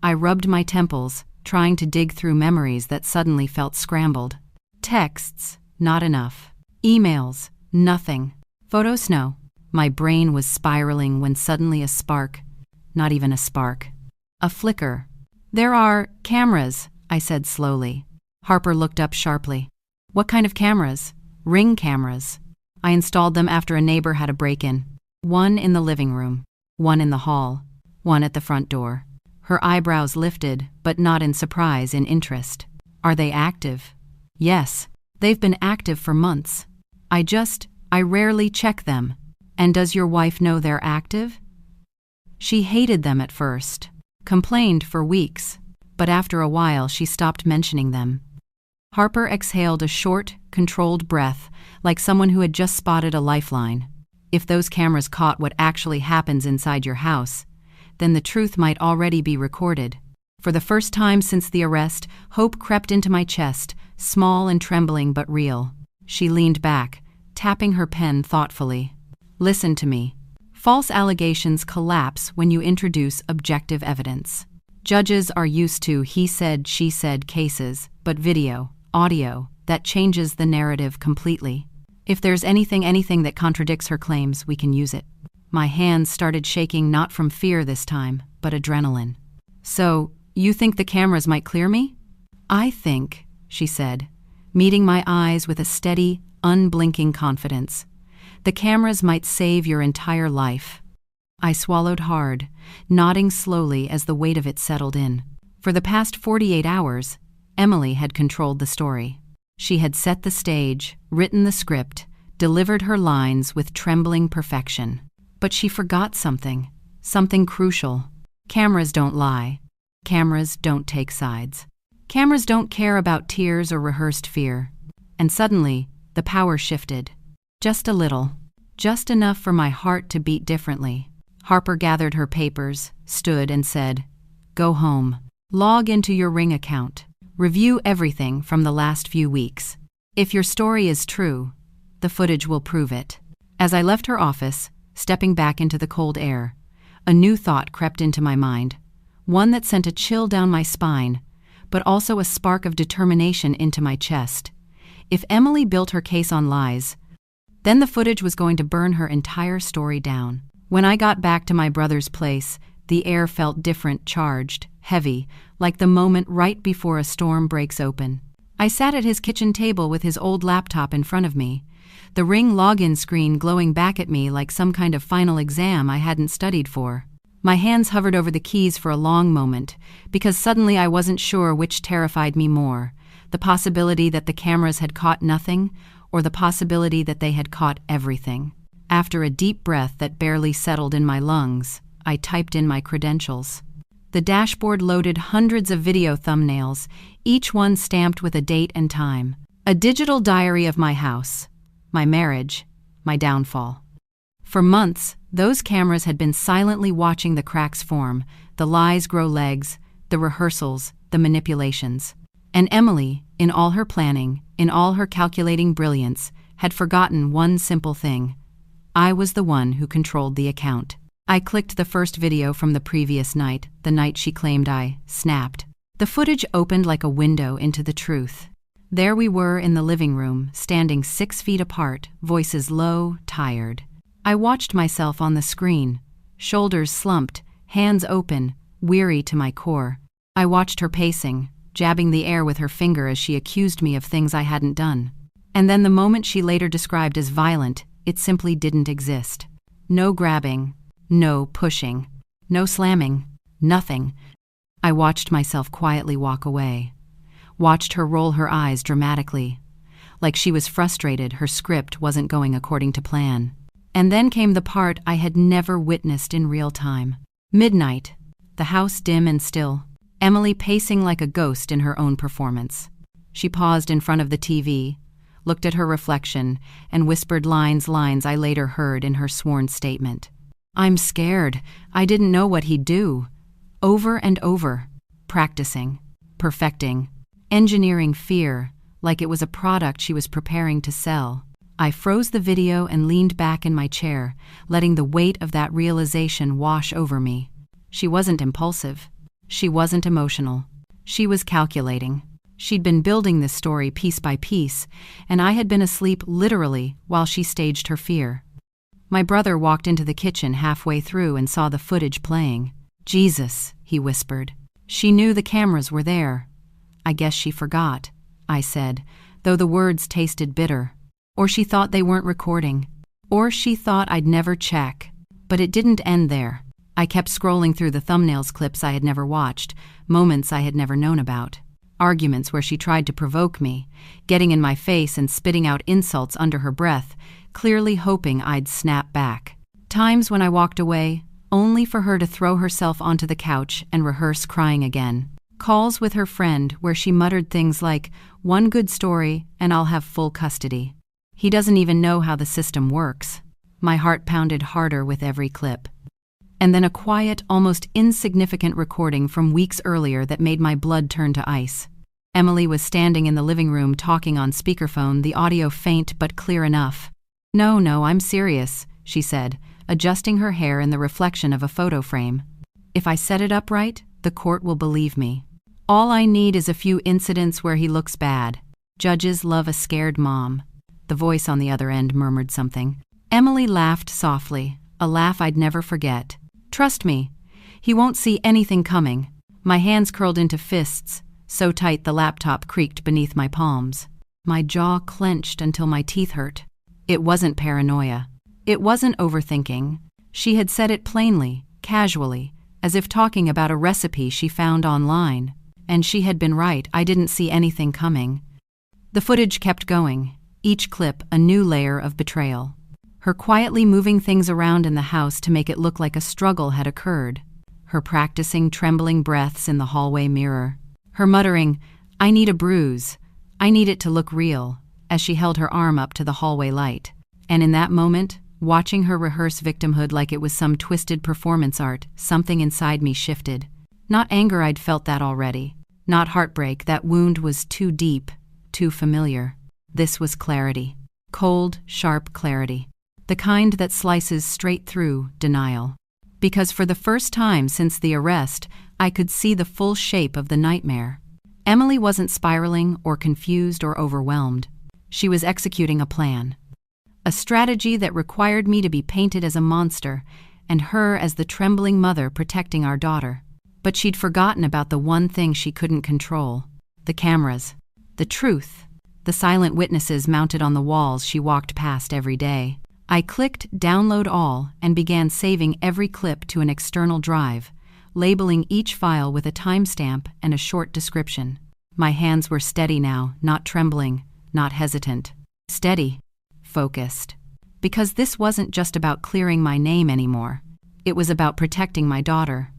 I rubbed my temples, trying to dig through memories that suddenly felt scrambled. Texts, not enough. Emails, nothing. Photos, no. My brain was spiraling when suddenly a spark, not even a spark, a flicker. "There are cameras," I said slowly. Harper looked up sharply. "What kind of cameras?" "Ring cameras. I installed them after a neighbor had a break-in. One in the living room, one in the hall, one at the front door." Her eyebrows lifted, but not in surprise, in interest. "Are they active?" "Yes, they've been active for months. I rarely check them." "And does your wife know they're active?" "She hated them at first, complained for weeks, but after a while she stopped mentioning them." Harper exhaled a short, controlled breath, like someone who had just spotted a lifeline. If those cameras caught what actually happens inside your house, then the truth might already be recorded. For the first time since the arrest, hope crept into my chest, small and trembling but real. She leaned back, tapping her pen thoughtfully. Listen to me. False allegations collapse when you introduce objective evidence. Judges are used to he said, she said cases, but video, audio, that changes the narrative completely. If there's anything that contradicts her claims, we can use it. My hands started shaking, not from fear this time, but adrenaline. So, you think the cameras might clear me? I think, she said, meeting my eyes with a steady, unblinking confidence. The cameras might save your entire life. I swallowed hard, nodding slowly as the weight of it settled in. For the past 48 hours, Emily had controlled the story. She had set the stage, written the script, delivered her lines with trembling perfection. But she forgot something crucial. Cameras don't lie. Cameras don't take sides. Cameras don't care about tears or rehearsed fear. And suddenly, the power shifted. Just a little. Just enough for my heart to beat differently. Harper gathered her papers, stood and said, "Go home. Log into your Ring account. Review everything from the last few weeks. If your story is true, the footage will prove it." As I left her office, stepping back into the cold air, a new thought crept into my mind, one that sent a chill down my spine, but also a spark of determination into my chest. If Emily built her case on lies, then the footage was going to burn her entire story down. When I got back to my brother's place, the air felt different, charged, heavy, like the moment right before a storm breaks open. I sat at his kitchen table with his old laptop in front of me, the Ring login screen glowing back at me like some kind of final exam I hadn't studied for. My hands hovered over the keys for a long moment, because suddenly I wasn't sure which terrified me more, the possibility that the cameras had caught nothing, or the possibility that they had caught everything. After a deep breath that barely settled in my lungs, I typed in my credentials. The dashboard loaded hundreds of video thumbnails, each one stamped with a date and time. A digital diary of my house, my marriage, my downfall. For months, those cameras had been silently watching the cracks form, the lies grow legs, the rehearsals, the manipulations. And Emily, in all her planning, in all her calculating brilliance, had forgotten one simple thing. I was the one who controlled the account. I clicked the first video from the previous night, the night she claimed I snapped. The footage opened like a window into the truth. There we were in the living room, standing 6 feet apart, voices low, tired. I watched myself on the screen, shoulders slumped, hands open, weary to my core. I watched her pacing, jabbing the air with her finger as she accused me of things I hadn't done. And then the moment she later described as violent, it simply didn't exist. No grabbing, no pushing, no slamming, nothing. I watched myself quietly walk away, watched her roll her eyes dramatically, like she was frustrated her script wasn't going according to plan. And then came the part I had never witnessed in real time. Midnight, the house dim and still, Emily pacing like a ghost in her own performance. She paused in front of the TV, looked at her reflection, and whispered lines I later heard in her sworn statement. "I'm scared. I didn't know what he'd do." Over and over, practicing, perfecting, engineering fear, like it was a product she was preparing to sell. I froze the video and leaned back in my chair, letting the weight of that realization wash over me. She wasn't impulsive. She wasn't emotional. She was calculating. She'd been building this story piece by piece, and I had been asleep literally while she staged her fear. My brother walked into the kitchen halfway through and saw the footage playing. "Jesus," he whispered. "She knew the cameras were there." "I guess she forgot," I said, though the words tasted bitter. Or she thought they weren't recording. Or she thought I'd never check. But it didn't end there. I kept scrolling through the thumbnails clips I had never watched, moments I had never known about. Arguments where she tried to provoke me, getting in my face and spitting out insults under her breath, clearly hoping I'd snap back. Times when I walked away, only for her to throw herself onto the couch and rehearse crying again. Calls with her friend where she muttered things like, "One good story and I'll have full custody." He doesn't even know how the system works. My heart pounded harder with every clip. And then a quiet, almost insignificant recording from weeks earlier that made my blood turn to ice. Emily was standing in the living room talking on speakerphone, the audio faint but clear enough. No, I'm serious," she said, adjusting her hair in the reflection of a photo frame. "If I set it up right, the court will believe me. All I need is a few incidents where he looks bad. Judges love a scared mom." The voice on the other end murmured something. Emily laughed softly, a laugh I'd never forget. "Trust me, he won't see anything coming." My hands curled into fists, so tight the laptop creaked beneath my palms. My jaw clenched until my teeth hurt. It wasn't paranoia. It wasn't overthinking. She had said it plainly, casually, as if talking about a recipe she found online. And she had been right, I didn't see anything coming. The footage kept going, each clip a new layer of betrayal. Her quietly moving things around in the house to make it look like a struggle had occurred. Her practicing trembling breaths in the hallway mirror. Her muttering, "I need a bruise. I need it to look real," as she held her arm up to the hallway light. And in that moment, watching her rehearse victimhood like it was some twisted performance art, something inside me shifted. Not anger, I'd felt that already. Not heartbreak, that wound was too deep, too familiar. This was clarity. Cold, sharp clarity. The kind that slices straight through denial. Because for the first time since the arrest, I could see the full shape of the nightmare. Emily wasn't spiraling or confused or overwhelmed. She was executing a plan. A strategy that required me to be painted as a monster and her as the trembling mother protecting our daughter. But she'd forgotten about the one thing she couldn't control. The cameras. The truth. The silent witnesses mounted on the walls she walked past every day. I clicked download all and began saving every clip to an external drive, labeling each file with a timestamp and a short description. My hands were steady now, not trembling, not hesitant. Steady. Focused. Because this wasn't just about clearing my name anymore. It was about protecting my daughter.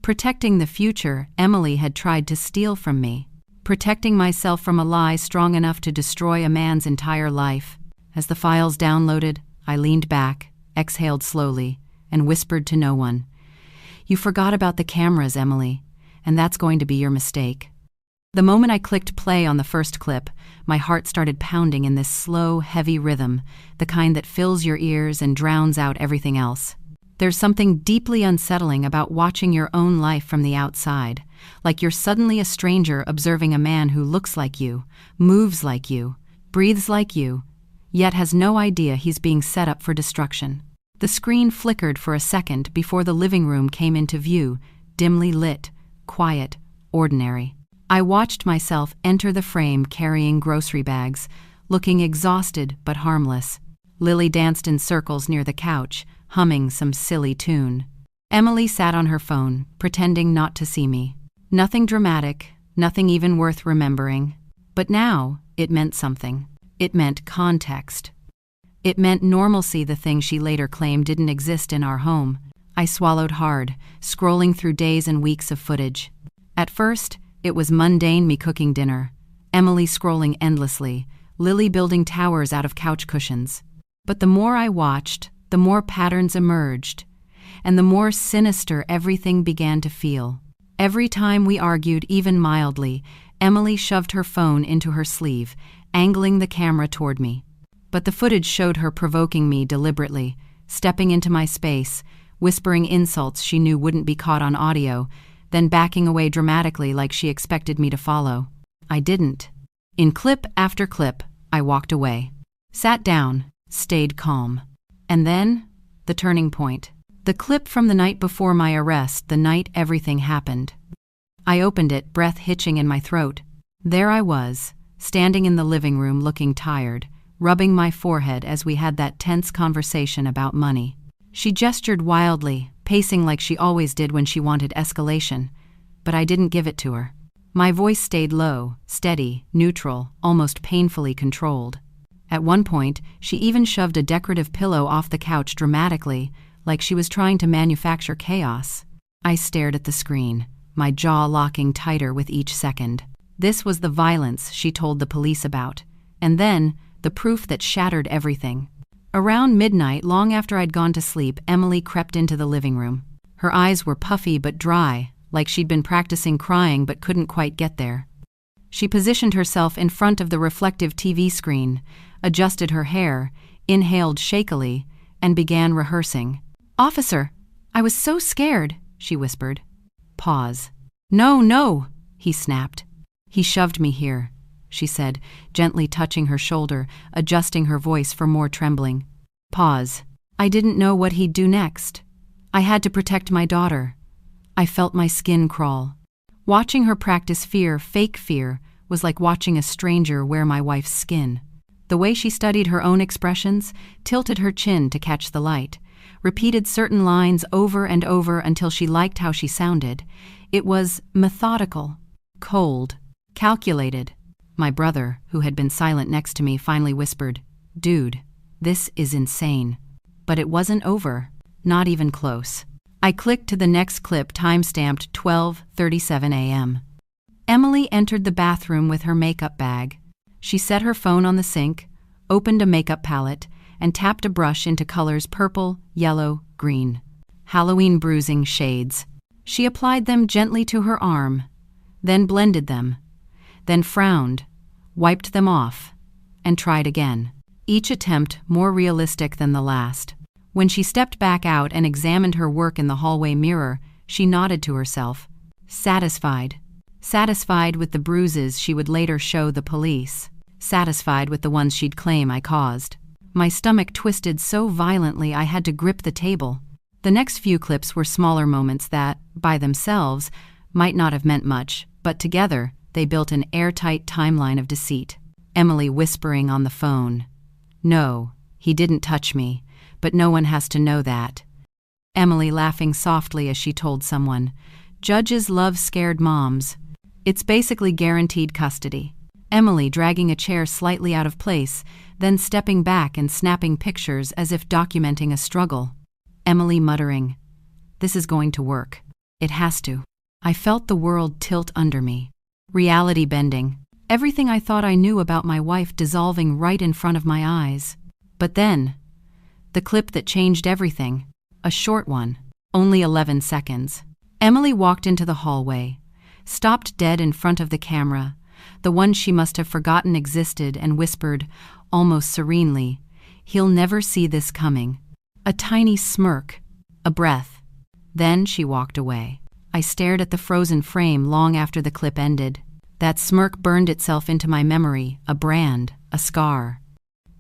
Protecting the future Emily had tried to steal from me. Protecting myself from a lie strong enough to destroy a man's entire life. As the files downloaded, I leaned back, exhaled slowly, and whispered to no one, "You forgot about the cameras, Emily, and that's going to be your mistake." The moment I clicked play on the first clip, my heart started pounding in this slow, heavy rhythm, the kind that fills your ears and drowns out everything else. There's something deeply unsettling about watching your own life from the outside, like you're suddenly a stranger observing a man who looks like you, moves like you, breathes like you, yet has no idea he's being set up for destruction. The screen flickered for a second before the living room came into view, dimly lit, quiet, ordinary. I watched myself enter the frame carrying grocery bags, looking exhausted but harmless. Lily danced in circles near the couch, humming some silly tune. Emily sat on her phone, pretending not to see me. Nothing dramatic, nothing even worth remembering. But now, it meant something. It meant context. It meant normalcy, the thing she later claimed didn't exist in our home. I swallowed hard, scrolling through days and weeks of footage. At first, it was mundane, me cooking dinner, Emily scrolling endlessly, Lily building towers out of couch cushions. But the more I watched, the more patterns emerged, and the more sinister everything began to feel. Every time we argued, even mildly, Emily shoved her phone into her sleeve, angling the camera toward me. But the footage showed her provoking me deliberately, stepping into my space, whispering insults she knew wouldn't be caught on audio, then backing away dramatically like she expected me to follow. I didn't. In clip after clip, I walked away. Sat down, stayed calm. And then, the turning point. The clip from the night before my arrest, the night everything happened. I opened it, breath hitching in my throat. There I was, standing in the living room looking tired, rubbing my forehead as we had that tense conversation about money. She gestured wildly, pacing like she always did when she wanted escalation, but I didn't give it to her. My voice stayed low, steady, neutral, almost painfully controlled. At one point, she even shoved a decorative pillow off the couch dramatically, like she was trying to manufacture chaos. I stared at the screen, my jaw locking tighter with each second. This was the violence she told the police about, and then the proof that shattered everything. Around midnight, long after I'd gone to sleep, Emily crept into the living room. Her eyes were puffy but dry, like she'd been practicing crying but couldn't quite get there. She positioned herself in front of the reflective TV screen, adjusted her hair, inhaled shakily, and began rehearsing. "Officer, I was so scared," she whispered. Pause. "No, no," he snapped. "He shoved me here," she said, gently touching her shoulder, adjusting her voice for more trembling. Pause. "I didn't know what he'd do next. I had to protect my daughter." I felt my skin crawl. Watching her practice fear, fake fear, was like watching a stranger wear my wife's skin. The way she studied her own expressions, tilted her chin to catch the light, repeated certain lines over and over until she liked how she sounded. It was methodical, cold, calculated. My brother, who had been silent next to me, finally whispered, "Dude, this is insane." But it wasn't over, not even close. I clicked to the next clip, time-stamped 12:37 a.m. Emily entered the bathroom with her makeup bag. She set her phone on the sink, opened a makeup palette, and tapped a brush into colors purple, yellow, green. Halloween bruising shades. She applied them gently to her arm, then blended them, then frowned, wiped them off, and tried again. Each attempt more realistic than the last. When she stepped back out and examined her work in the hallway mirror, she nodded to herself, satisfied. Satisfied with the bruises she would later show the police. Satisfied with the ones she'd claim I caused. My stomach twisted so violently I had to grip the table. The next few clips were smaller moments that, by themselves, might not have meant much, but together, they built an airtight timeline of deceit. Emily whispering on the phone. "No, he didn't touch me, but no one has to know that." Emily laughing softly as she told someone, "Judges love scared moms. It's basically guaranteed custody." Emily dragging a chair slightly out of place, then stepping back and snapping pictures as if documenting a struggle. Emily muttering, "This is going to work. It has to." I felt the world tilt under me. Reality bending. Everything I thought I knew about my wife dissolving right in front of my eyes. But then, the clip that changed everything. A short one. Only 11 seconds. Emily walked into the hallway, stopped dead in front of the camera, the one she must have forgotten existed, and whispered, almost serenely, "He'll never see this coming." A tiny smirk, a breath. Then she walked away. I stared at the frozen frame long after the clip ended. That smirk burned itself into my memory, a brand, a scar.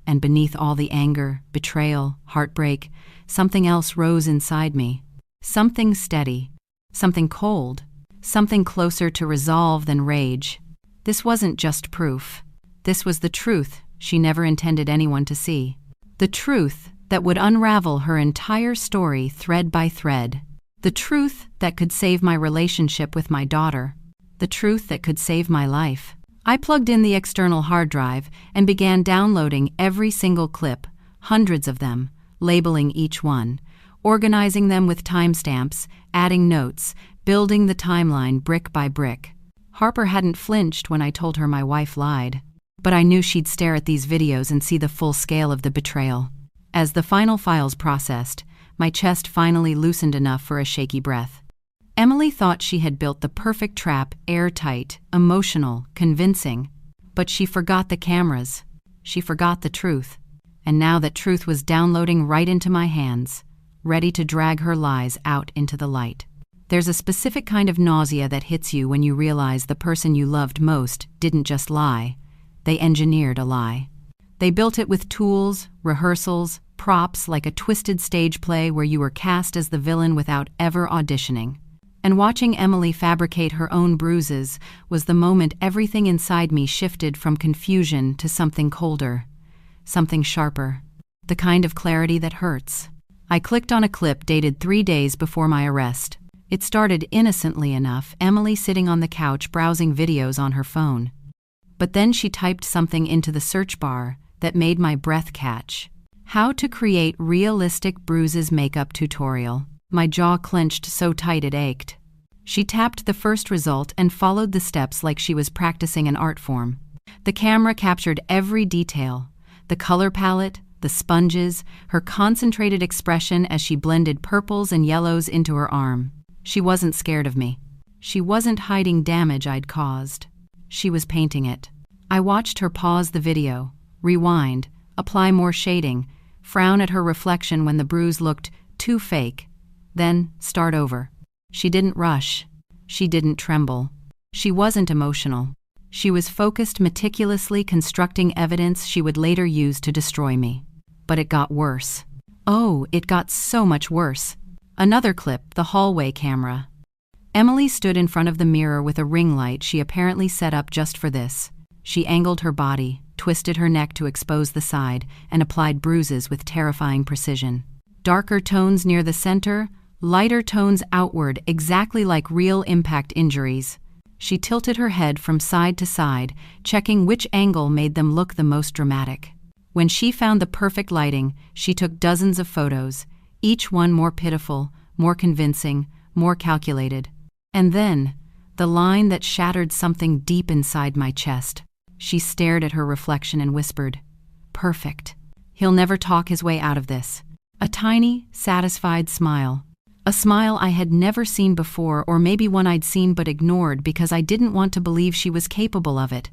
And beneath all the anger, betrayal, heartbreak, something else rose inside me. Something steady, something cold, something closer to resolve than rage. This wasn't just proof. This was the truth she never intended anyone to see. The truth that would unravel her entire story thread by thread. The truth that could save my relationship with my daughter. The truth that could save my life. I plugged in the external hard drive and began downloading every single clip, hundreds of them, labeling each one, organizing them with timestamps, adding notes, building the timeline brick by brick. Harper hadn't flinched when I told her my wife lied. But I knew she'd stare at these videos and see the full scale of the betrayal. As the final files processed, my chest finally loosened enough for a shaky breath. Emily thought she had built the perfect trap, airtight, emotional, convincing. But she forgot the cameras. She forgot the truth. And now that truth was downloading right into my hands, ready to drag her lies out into the light. There's a specific kind of nausea that hits you when you realize the person you loved most didn't just lie. They engineered a lie. They built it with tools, rehearsals, props, like a twisted stage play where you were cast as the villain without ever auditioning. And watching Emily fabricate her own bruises was the moment everything inside me shifted from confusion to something colder, something sharper, the kind of clarity that hurts. I clicked on a clip dated 3 days before my arrest. It started innocently enough, Emily sitting on the couch browsing videos on her phone. But then she typed something into the search bar that made my breath catch. How to create realistic bruises makeup tutorial. My jaw clenched so tight it ached. She tapped the first result and followed the steps like she was practicing an art form. The camera captured every detail: the color palette, the sponges, her concentrated expression as she blended purples and yellows into her arm. She wasn't scared of me. She wasn't hiding damage I'd caused. She was painting it. I watched her pause the video, rewind, apply more shading, frown at her reflection when the bruise looked too fake, then start over. She didn't rush. She didn't tremble. She wasn't emotional. She was focused, meticulously constructing evidence she would later use to destroy me. But it got worse. Oh, it got so much worse. Another clip, the hallway camera. Emily stood in front of the mirror with a ring light she apparently set up just for this. She angled her body, twisted her neck to expose the side, and applied bruises with terrifying precision. Darker tones near the center, lighter tones outward, exactly like real impact injuries. She tilted her head from side to side, checking which angle made them look the most dramatic. When she found the perfect lighting, she took dozens of photos, each one more pitiful, more convincing, more calculated. And then, the line that shattered something deep inside my chest. She stared at her reflection and whispered, "Perfect. He'll never talk his way out of this." A tiny, satisfied smile. A smile I had never seen before, or maybe one I'd seen but ignored because I didn't want to believe she was capable of it.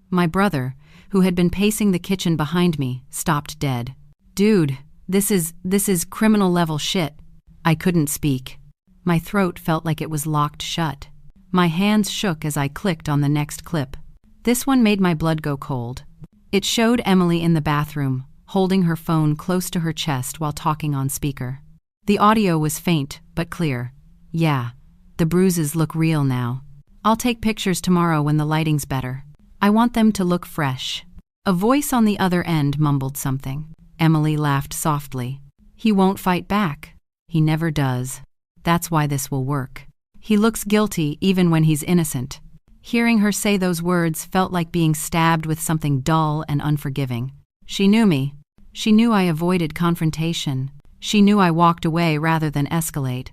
My brother, who had been pacing the kitchen behind me, stopped dead. "Dude, this is criminal-level shit." I couldn't speak. My throat felt like it was locked shut. My hands shook as I clicked on the next clip. This one made my blood go cold. It showed Emily in the bathroom, holding her phone close to her chest while talking on speaker. The audio was faint, but clear. "Yeah, the bruises look real now. I'll take pictures tomorrow when the lighting's better. I want them to look fresh." A voice on the other end mumbled something. Emily laughed softly. "He won't fight back. He never does. That's why this will work. He looks guilty even when he's innocent." Hearing her say those words felt like being stabbed with something dull and unforgiving. She knew me. She knew I avoided confrontation. She knew I walked away rather than escalate.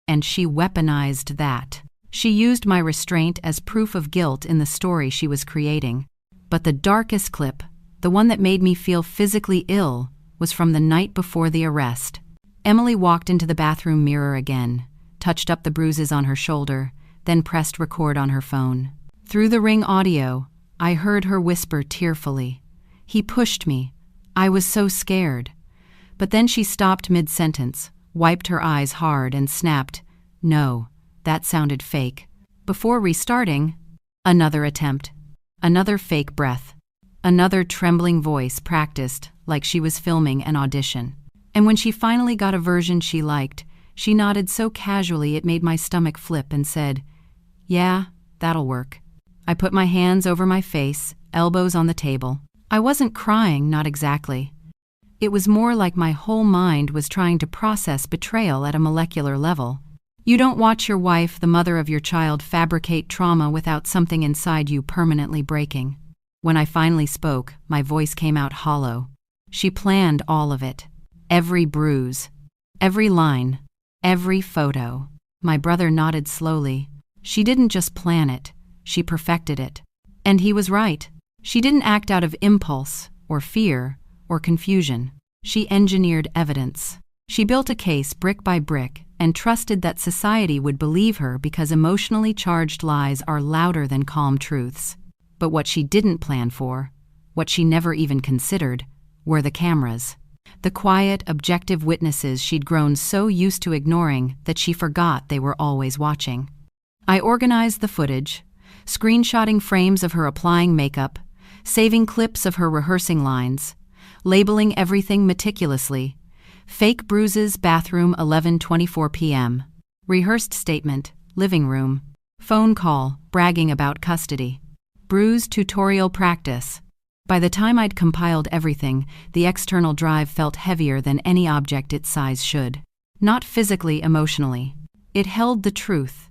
And she weaponized that. She used my restraint as proof of guilt in the story she was creating. But the darkest clip, the one that made me feel physically ill, was from the night before the arrest. Emily walked into the bathroom mirror again, touched up the bruises on her shoulder, then pressed record on her phone. Through the ring audio, I heard her whisper tearfully, "He pushed me. I was so scared." But then she stopped mid-sentence, wiped her eyes hard, and snapped, "No, that sounded fake." Before restarting, another attempt. Another fake breath. Another trembling voice practiced like she was filming an audition. And when she finally got a version she liked, she nodded so casually it made my stomach flip and said, "Yeah, that'll work." I put my hands over my face, elbows on the table. I wasn't crying, not exactly. It was more like my whole mind was trying to process betrayal at a molecular level. You don't watch your wife, the mother of your child, fabricate trauma without something inside you permanently breaking. When I finally spoke, my voice came out hollow. She planned all of it. Every bruise. Every line. Every photo. My brother nodded slowly. She didn't just plan it. She perfected it. And he was right. She didn't act out of impulse, or fear, or confusion. She engineered evidence. She built a case brick by brick and trusted that society would believe her because emotionally charged lies are louder than calm truths. But what she didn't plan for, what she never even considered, were the cameras. The quiet, objective witnesses she'd grown so used to ignoring that she forgot they were always watching. I organized the footage, screenshotting frames of her applying makeup, saving clips of her rehearsing lines, labeling everything meticulously. Fake bruises, bathroom, 11:24 p.m. Rehearsed statement, living room. Phone call, bragging about custody. Bruise tutorial practice. By the time I'd compiled everything, the external drive felt heavier than any object its size should. Not physically, emotionally. It held the truth.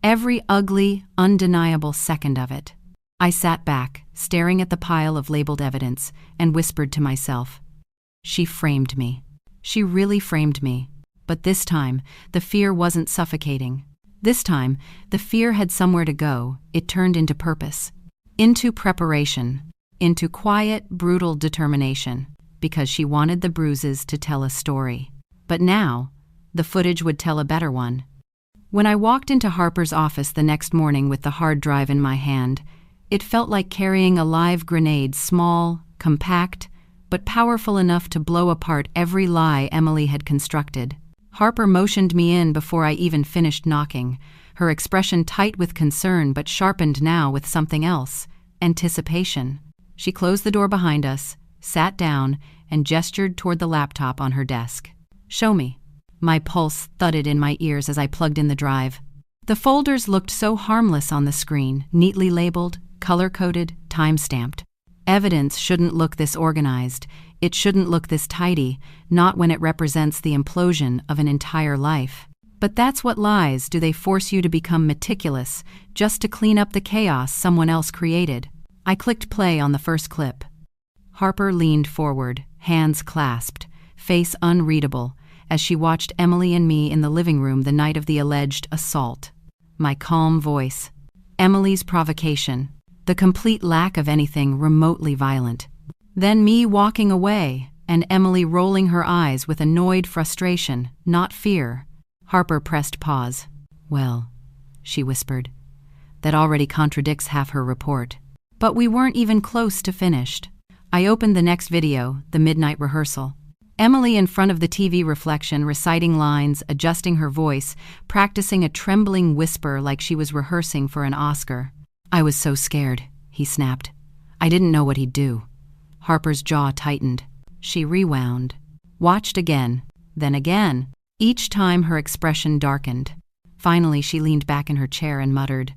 Every ugly, undeniable second of it. I sat back, staring at the pile of labeled evidence, and whispered to myself, "She framed me. She really framed me." But this time, the fear wasn't suffocating. This time, the fear had somewhere to go. It turned into purpose, into preparation, into quiet, brutal determination, because she wanted the Bruises to tell a story. But now, the footage would tell a better one. When I walked into Harper's office the next morning with the hard drive in my hand, it felt like carrying a live grenade, small, compact, but powerful enough to blow apart every lie Emily had constructed. Harper motioned me in before I even finished knocking, her expression tight with concern but sharpened now with something else, anticipation. She closed the door behind us, sat down, and gestured toward the laptop on her desk. "Show me." My pulse thudded in my ears as I plugged in the drive. The folders looked so harmless on the screen, neatly labeled, color-coded, time-stamped. Evidence shouldn't look this organized. It shouldn't look this tidy, not when it represents the implosion of an entire life. But that's what lies do. They force you to become meticulous, just to clean up the chaos someone else created. I clicked play on the first clip. Harper leaned forward, hands clasped, face unreadable, as she watched Emily and me in the living room the night of the alleged assault. My calm voice. Emily's provocation. The complete lack of anything remotely violent. Then me walking away, and Emily rolling her eyes with annoyed frustration, not fear. Harper pressed pause. "Well," she whispered, "that already contradicts half her report." But we weren't even close to finished. I opened the next video, the midnight rehearsal. Emily in front of the TV reflection, reciting lines, adjusting her voice, practicing a trembling whisper like she was rehearsing for an Oscar. "I was so scared," he snapped. "I didn't know what he'd do." Harper's jaw tightened. She rewound, watched again, then again. Each time her expression darkened. Finally, she leaned back in her chair and muttered,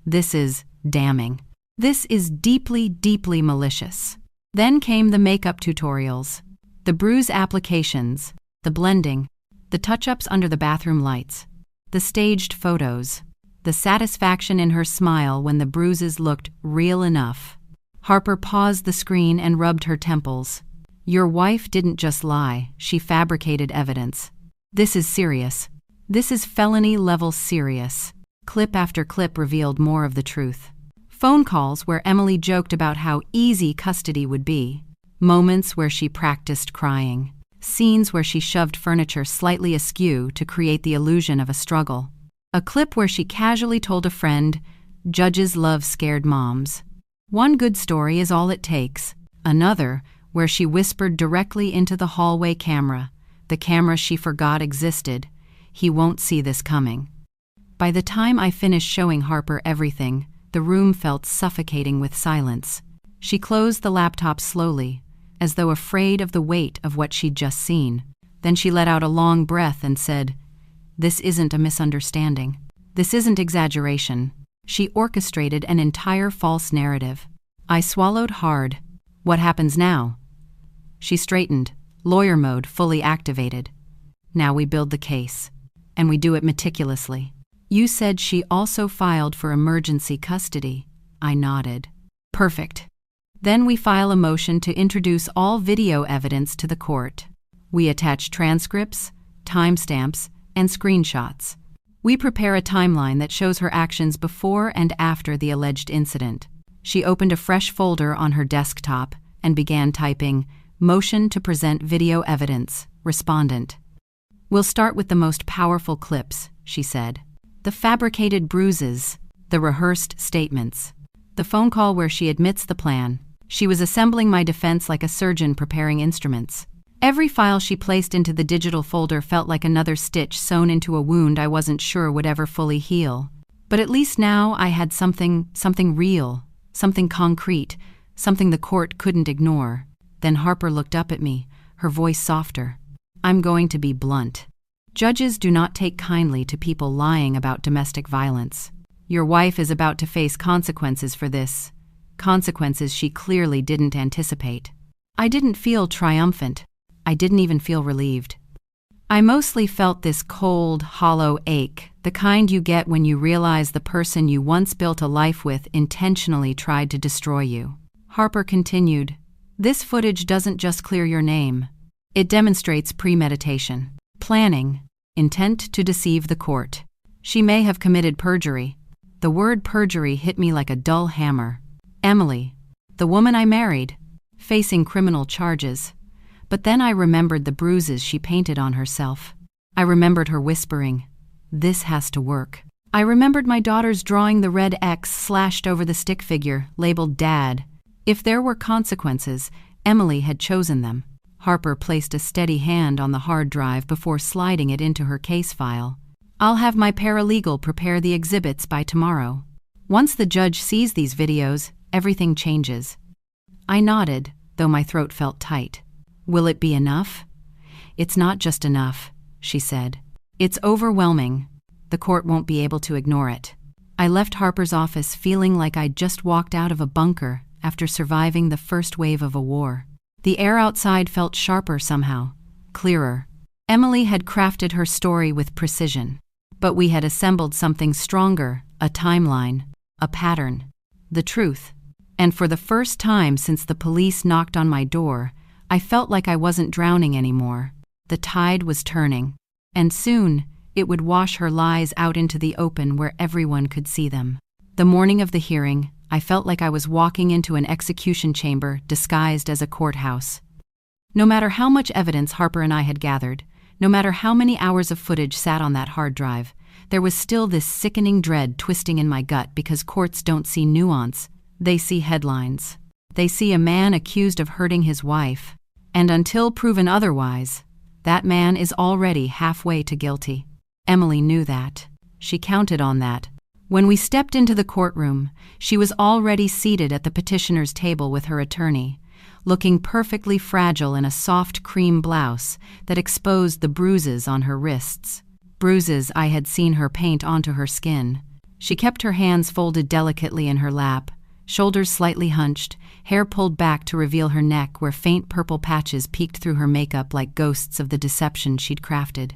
"This is damning. This is deeply, deeply malicious." Then came the makeup tutorials, the bruise applications, the blending, the touch-ups under the bathroom lights, the staged photos, the satisfaction in her smile when the bruises looked real enough. Harper paused the screen and rubbed her temples. "Your wife didn't just lie, she fabricated evidence. This is serious. This is felony-level serious." Clip after clip revealed more of the truth. Phone calls where Emily joked about how easy custody would be. Moments where she practiced crying. Scenes where she shoved furniture slightly askew to create the illusion of a struggle. A clip where she casually told a friend, "Judges love scared moms." One good story is all it takes. Another, where she whispered directly into the hallway camera, the camera she forgot existed, "He won't see this coming." By the time I finished showing Harper everything, the room felt suffocating with silence. She closed the laptop slowly, as though afraid of the weight of what she'd just seen. Then she let out a long breath and said, "This isn't a misunderstanding. This isn't exaggeration." She orchestrated an entire false narrative. I swallowed hard. "What happens now?" She straightened, lawyer mode fully activated. "Now we build the case. And we do it meticulously." "You said she also filed for emergency custody." I nodded. "Perfect. Then we file a motion to introduce all video evidence to the court. We attach transcripts, timestamps, and screenshots. We prepare a timeline that shows her actions before and after the alleged incident." She opened a fresh folder on her desktop and began typing, "Motion to present video evidence, respondent." "We'll start with the most powerful clips," she said. "The fabricated bruises, the rehearsed statements, the phone call where she admits the plan. She was assembling my defense like a surgeon preparing instruments." Every file she placed into the digital folder felt like another stitch sewn into a wound I wasn't sure would ever fully heal. But at least now I had something real, something concrete, something the court couldn't ignore. Then Harper looked up at me, her voice softer. "I'm going to be blunt. Judges do not take kindly to people lying about domestic violence. Your wife is about to face consequences for this, consequences she clearly didn't anticipate." I didn't feel triumphant. I didn't even feel relieved. I mostly felt this cold, hollow ache, the kind you get when you realize the person you once built a life with intentionally tried to destroy you. Harper continued, "This footage doesn't just clear your name. It demonstrates premeditation, planning, intent to deceive the court. She may have committed perjury. The word perjury hit me like a dull hammer. Emily, the woman I married, facing criminal charges. But then I remembered the bruises she painted on herself. I remembered her whispering, "This has to work." I remembered my daughter's drawing the red X slashed over the stick figure, labeled Dad. If there were consequences, Emily had chosen them. Harper placed a steady hand on the hard drive before sliding it into her case file. "I'll have my paralegal prepare the exhibits by tomorrow. Once the judge sees these videos, everything changes." I nodded, though my throat felt tight. "Will it be enough?" "It's not just enough," she said. "It's overwhelming. The court won't be able to ignore it." I left Harper's office feeling like I'd just walked out of a bunker after surviving the first wave of a war. The air outside felt sharper somehow, clearer. Emily had crafted her story with precision, but we had assembled something stronger, a timeline, a pattern, the truth. And for the first time since the police knocked on my door, I felt like I wasn't drowning anymore. The tide was turning, and soon it would wash her lies out into the open where everyone could see them. The morning of the hearing, I felt like I was walking into an execution chamber disguised as a courthouse. No matter how much evidence Harper and I had gathered, no matter how many hours of footage sat on that hard drive, there was still this sickening dread twisting in my gut because courts don't see nuance, they see headlines. They see a man accused of hurting his wife, and until proven otherwise, that man is already halfway to guilty. Emily knew that. She counted on that. When we stepped into the courtroom, she was already seated at the petitioner's table with her attorney, looking perfectly fragile in a soft cream blouse that exposed the bruises on her wrists. Bruises I had seen her paint onto her skin. She kept her hands folded delicately in her lap, shoulders slightly hunched, hair pulled back to reveal her neck where faint purple patches peeked through her makeup like ghosts of the deception she'd crafted.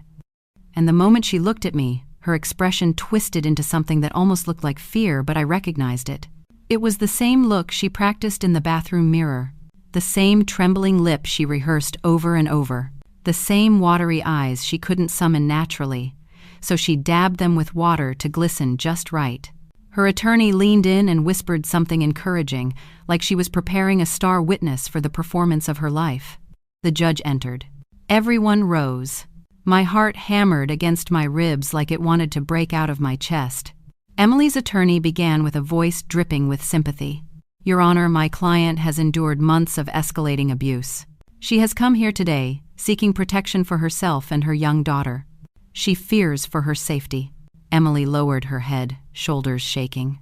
And the moment she looked at me, her expression twisted into something that almost looked like fear, but I recognized it. It was the same look she practiced in the bathroom mirror, the same trembling lips she rehearsed over and over, the same watery eyes she couldn't summon naturally, so she dabbed them with water to glisten just right. Her attorney leaned in and whispered something encouraging, like she was preparing a star witness for the performance of her life. The judge entered. Everyone rose. My heart hammered against my ribs like it wanted to break out of my chest. Emily's attorney began with a voice dripping with sympathy. "Your Honor, my client has endured months of escalating abuse. She has come here today, seeking protection for herself and her young daughter. She fears for her safety." Emily lowered her head, shoulders shaking.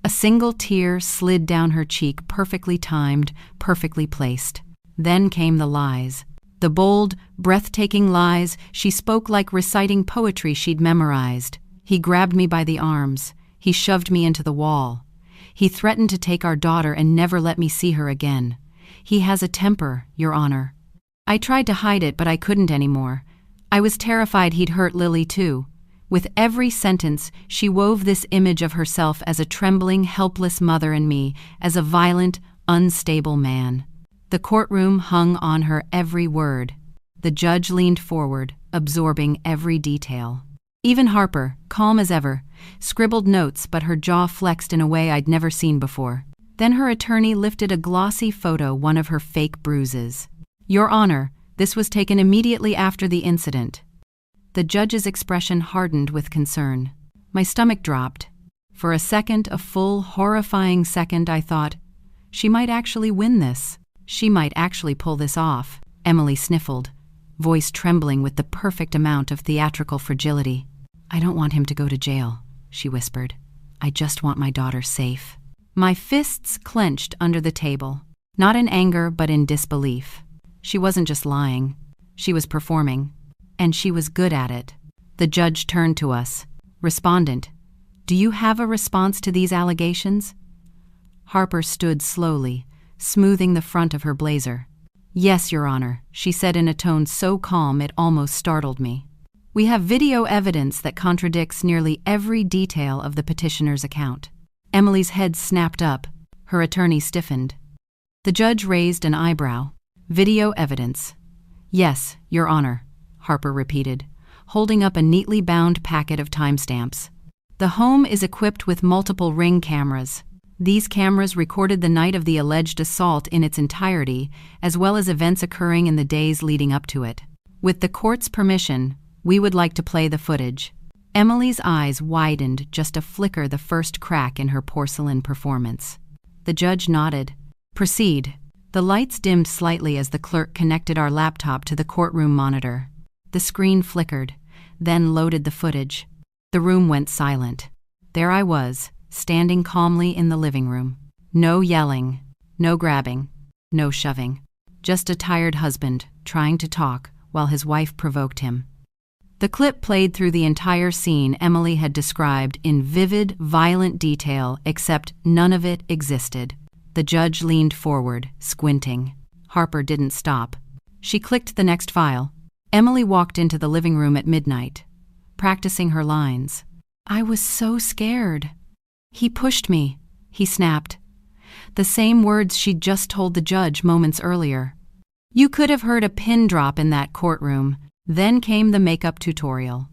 A single tear slid down her cheek, perfectly timed, perfectly placed. Then came the lies. The bold, breathtaking lies she spoke like reciting poetry she'd memorized. "He grabbed me by the arms. He shoved me into the wall. He threatened to take our daughter and never let me see her again. He has a temper, Your Honor. I tried to hide it, but I couldn't anymore. I was terrified he'd hurt Lily too." With every sentence, she wove this image of herself as a trembling, helpless mother and me as a violent, unstable man. The courtroom hung on her every word. The judge leaned forward, absorbing every detail. Even Harper, calm as ever, scribbled notes, but her jaw flexed in a way I'd never seen before. Then her attorney lifted a glossy photo, one of her fake bruises. "Your Honor, this was taken immediately after the incident." The judge's expression hardened with concern. My stomach dropped. For a second, a full, horrifying second, I thought, she might actually win this. She might actually pull this off. Emily sniffled, voice trembling with the perfect amount of theatrical fragility. "I don't want him to go to jail," she whispered. "I just want my daughter safe." My fists clenched under the table, not in anger but in disbelief. She wasn't just lying. She was performing, and she was good at it. The judge turned to us. "Respondent, do you have a response to these allegations?" Harper stood slowly, smoothing the front of her blazer. "Yes, Your Honor," she said in a tone so calm it almost startled me. "We have video evidence that contradicts nearly every detail of the petitioner's account." Emily's head snapped up. Her attorney stiffened. The judge raised an eyebrow. "Video evidence." "Yes, Your Honor," Harper repeated, holding up a neatly bound packet of timestamps. The home is equipped with multiple Ring cameras. These cameras recorded the night of the alleged assault in its entirety, as well as events occurring in the days leading up to it. With the court's permission, we would like to play the footage. Emily's eyes widened just to flicker the first crack in her porcelain performance. The judge nodded. Proceed. The lights dimmed slightly as the clerk connected our laptop to the courtroom monitor. The screen flickered, then loaded the footage. The room went silent. There I was, standing calmly in the living room. No yelling, no grabbing, no shoving. Just a tired husband, trying to talk, while his wife provoked him. The clip played through the entire scene Emily had described in vivid, violent detail, except none of it existed. The judge leaned forward, squinting. Harper didn't stop. She clicked the next file. Emily walked into the living room at midnight, practicing her lines. I was so scared. He pushed me, he snapped. The same words she'd just told the judge moments earlier. You could have heard a pin drop in that courtroom. Then came the makeup tutorial.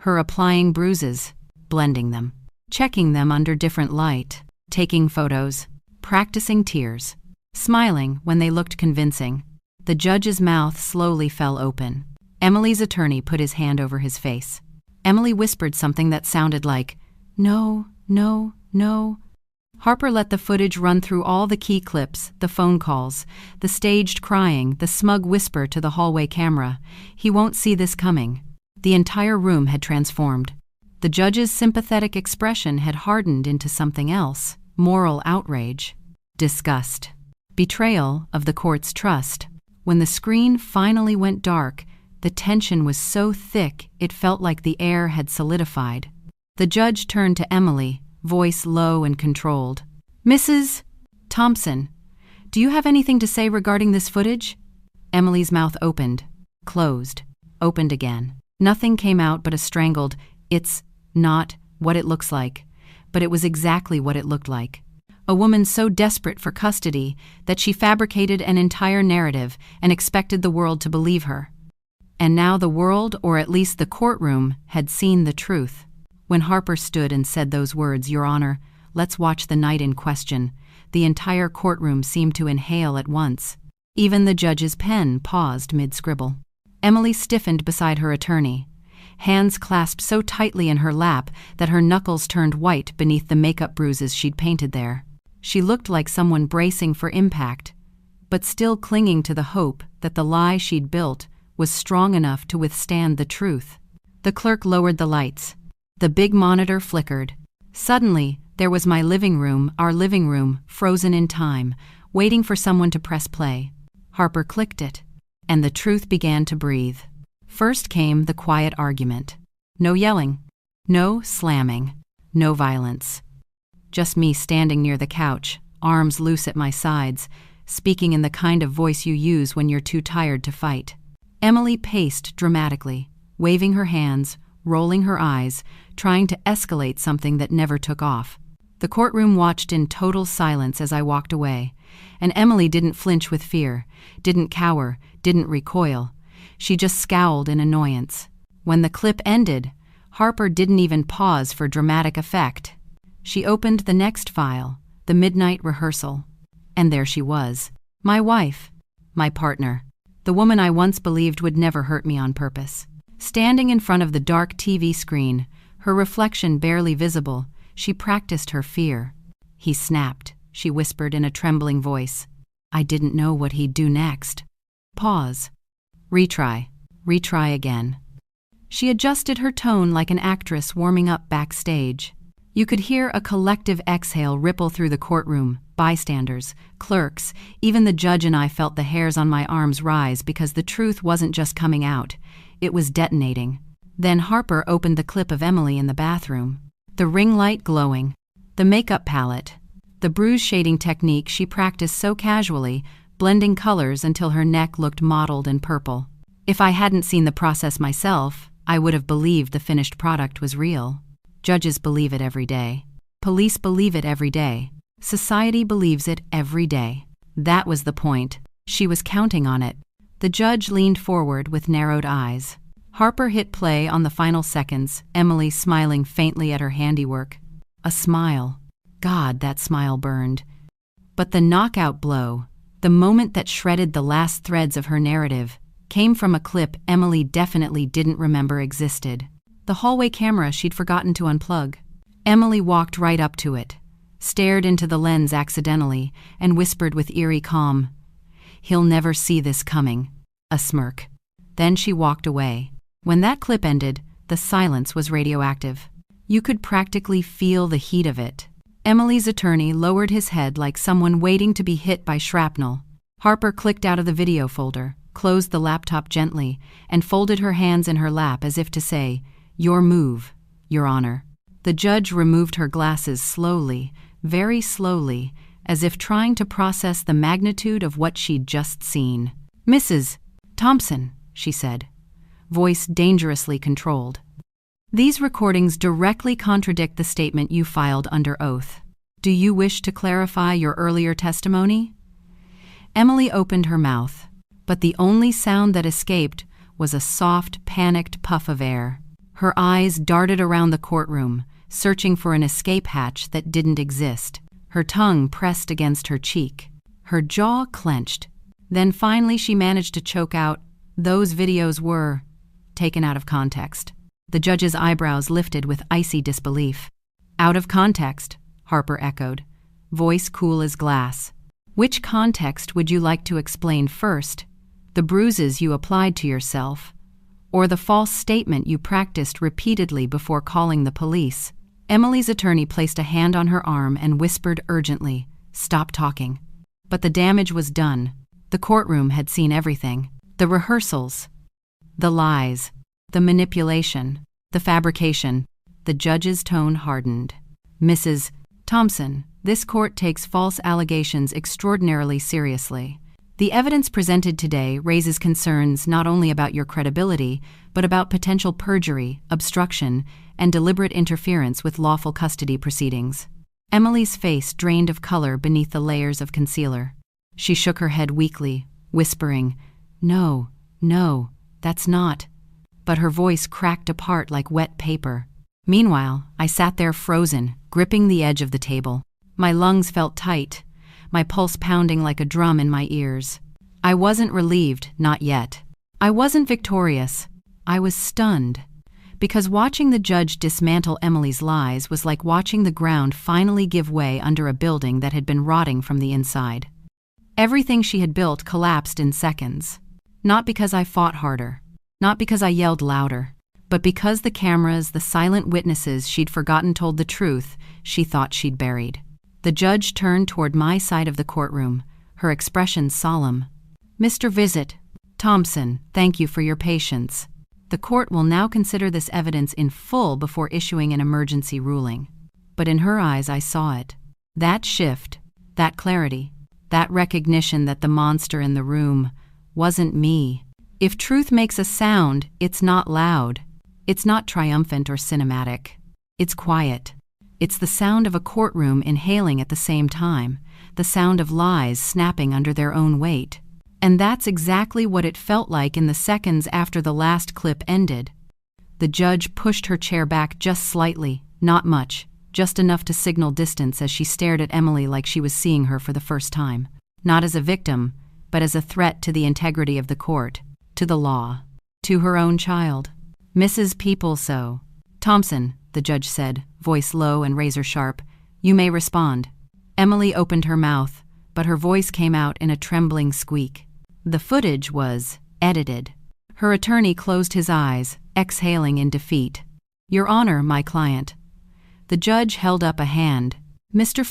Her applying bruises, blending them, checking them under different light, taking photos, practicing tears, smiling when they looked convincing. The judge's mouth slowly fell open. Emily's attorney put his hand over his face. Emily whispered something that sounded like, "No, no, no." Harper let the footage run through all the key clips, the phone calls, the staged crying, the smug whisper to the hallway camera. He won't see this coming. The entire room had transformed. The judge's sympathetic expression had hardened into something else: moral outrage, disgust, betrayal of the court's trust. When the screen finally went dark, the tension was so thick it felt like the air had solidified. The judge turned to Emily, voice low and controlled. Mrs. Thompson, do you have anything to say regarding this footage? Emily's mouth opened, closed, opened again. Nothing came out but a strangled, "It's not what it looks like," but it was exactly what it looked like. A woman so desperate for custody that she fabricated an entire narrative and expected the world to believe her. And now the world, or at least the courtroom, had seen the truth. When Harper stood and said those words, "Your Honor, let's watch the night in question," the entire courtroom seemed to inhale at once. Even the judge's pen paused mid-scribble. Emily stiffened beside her attorney, hands clasped so tightly in her lap that her knuckles turned white beneath the makeup bruises she'd painted there. She looked like someone bracing for impact, but still clinging to the hope that the lie she'd built was strong enough to withstand the truth. The clerk lowered the lights. The big monitor flickered. Suddenly, there was my living room, our living room, frozen in time, waiting for someone to press play. Harper clicked it, and the truth began to breathe. First came the quiet argument. No yelling, no slamming, no violence. Just me standing near the couch, arms loose at my sides, speaking in the kind of voice you use when you're too tired to fight. Emily paced dramatically, waving her hands, rolling her eyes, trying to escalate something that never took off. The courtroom watched in total silence as I walked away, and Emily didn't flinch with fear, didn't cower, didn't recoil. She just scowled in annoyance. When the clip ended, Harper didn't even pause for dramatic effect. She opened the next file, the midnight rehearsal, and there she was, my wife, my partner, the woman I once believed would never hurt me on purpose. Standing in front of the dark TV screen, her reflection barely visible, she practiced her fear. He snapped, she whispered in a trembling voice. I didn't know what he'd do next. Pause. Retry. Retry again. She adjusted her tone like an actress warming up backstage. You could hear a collective exhale ripple through the courtroom. Bystanders, clerks, even the judge and I felt the hairs on my arms rise because the truth wasn't just coming out. It was detonating. Then Harper opened the clip of Emily in the bathroom. The ring light glowing, the makeup palette, the bruise shading technique she practiced so casually, blending colors until her neck looked mottled and purple. If I hadn't seen the process myself, I would have believed the finished product was real. Judges believe it every day. Police believe it every day. Society believes it every day. That was the point. She was counting on it. The judge leaned forward with narrowed eyes. Harper hit play on the final seconds, Emily smiling faintly at her handiwork. A smile. God, that smile burned. But the knockout blow, the moment that shredded the last threads of her narrative, came from a clip Emily definitely didn't remember existed. The hallway camera she'd forgotten to unplug. Emily walked right up to it, stared into the lens accidentally, and whispered with eerie calm, "He'll never see this coming." A smirk. Then she walked away. When that clip ended, the silence was radioactive. You could practically feel the heat of it. Emily's attorney lowered his head like someone waiting to be hit by shrapnel. Harper clicked out of the video folder, closed the laptop gently, and folded her hands in her lap as if to say, "Your move, Your Honor." The judge removed her glasses slowly, very slowly, as if trying to process the magnitude of what she'd just seen. "Mrs. Thompson," she said, voice dangerously controlled. "These recordings directly contradict the statement you filed under oath. Do you wish to clarify your earlier testimony?" Emily opened her mouth, but the only sound that escaped was a soft, panicked puff of air. Her eyes darted around the courtroom, searching for an escape hatch that didn't exist. Her tongue pressed against her cheek. Her jaw clenched. Then finally she managed to choke out, "Those videos were taken out of context." The judge's eyebrows lifted with icy disbelief. "Out of context," Harper echoed, voice cool as glass. "Which context would you like to explain first? The bruises you applied to yourself, or the false statement you practiced repeatedly before calling the police?" Emily's attorney placed a hand on her arm and whispered urgently, "Stop talking." But the damage was done. The courtroom had seen everything. The rehearsals, the lies, the manipulation, the fabrication. The judge's tone hardened. "Mrs. Thompson, this court takes false allegations extraordinarily seriously. The evidence presented today raises concerns not only about your credibility, but about potential perjury, obstruction, and deliberate interference with lawful custody proceedings." Emily's face drained of color beneath the layers of concealer. She shook her head weakly, whispering, "No, no, that's not." But her voice cracked apart like wet paper. Meanwhile, I sat there frozen, gripping the edge of the table. My lungs felt tight, my pulse pounding like a drum in my ears. I wasn't relieved, not yet. I wasn't victorious. I was stunned. Because watching the judge dismantle Emily's lies was like watching the ground finally give way under a building that had been rotting from the inside. Everything she had built collapsed in seconds. Not because I fought harder, not because I yelled louder, but because the cameras, the silent witnesses she'd forgotten told the truth she thought she'd buried. The judge turned toward my side of the courtroom, her expression solemn. "Mr. Thompson, thank you for your patience. The court will now consider this evidence in full before issuing an emergency ruling." But in her eyes I saw it. That shift, that clarity, that recognition that the monster in the room wasn't me. If truth makes a sound, it's not loud. It's not triumphant or cinematic. It's quiet. It's the sound of a courtroom inhaling at the same time, the sound of lies snapping under their own weight. And that's exactly what it felt like in the seconds after the last clip ended. The judge pushed her chair back just slightly, not much, just enough to signal distance as she stared at Emily like she was seeing her for the first time. Not as a victim, but as a threat to the integrity of the court, to the law, to her own child. "Mrs. Thompson," the judge said, voice low and razor-sharp, "you may respond." Emily opened her mouth, but her voice came out in a trembling squeak. The footage was edited. Her attorney closed his eyes, exhaling in defeat. "Your Honor, my client." The judge held up a hand. "Mr.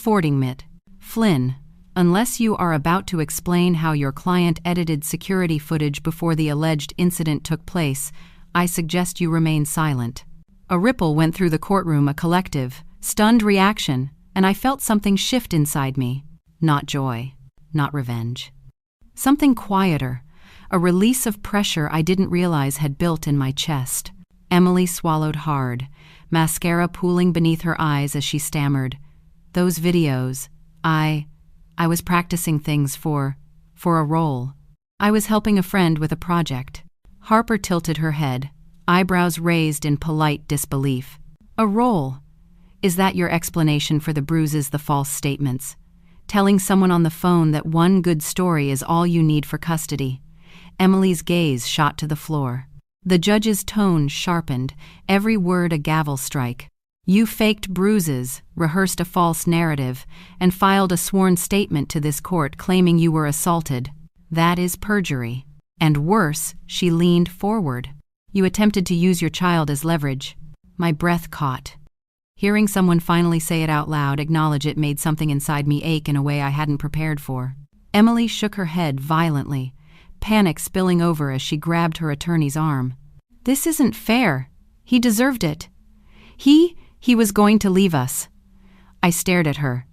Flynn, unless you are about to explain how your client edited security footage before the alleged incident took place, I suggest you remain silent." A ripple went through the courtroom, a collective, stunned reaction, and I felt something shift inside me. Not joy, not revenge. Something quieter, a release of pressure I didn't realize had built in my chest. Emily swallowed hard, mascara pooling beneath her eyes as she stammered, "Those videos, I was practicing things for a role. I was helping a friend with a project." Harper tilted her head. eyebrows raised in polite disbelief. A role? Is that your explanation for the bruises, the false statements? Telling someone on the phone that one good story is all you need for custody? Emily's gaze shot to the floor. The judge's tone sharpened, every word a gavel strike. You faked bruises, rehearsed a false narrative, and filed a sworn statement to this court claiming you were assaulted. That is perjury. And worse, she leaned forward. You attempted to use your child as leverage. My breath caught. Hearing someone finally say it out loud, acknowledge it, made something inside me ache in a way I hadn't prepared for. Emily shook her head violently, panic spilling over as she grabbed her attorney's arm. This isn't fair. He deserved it. He was going to leave us. I stared at her,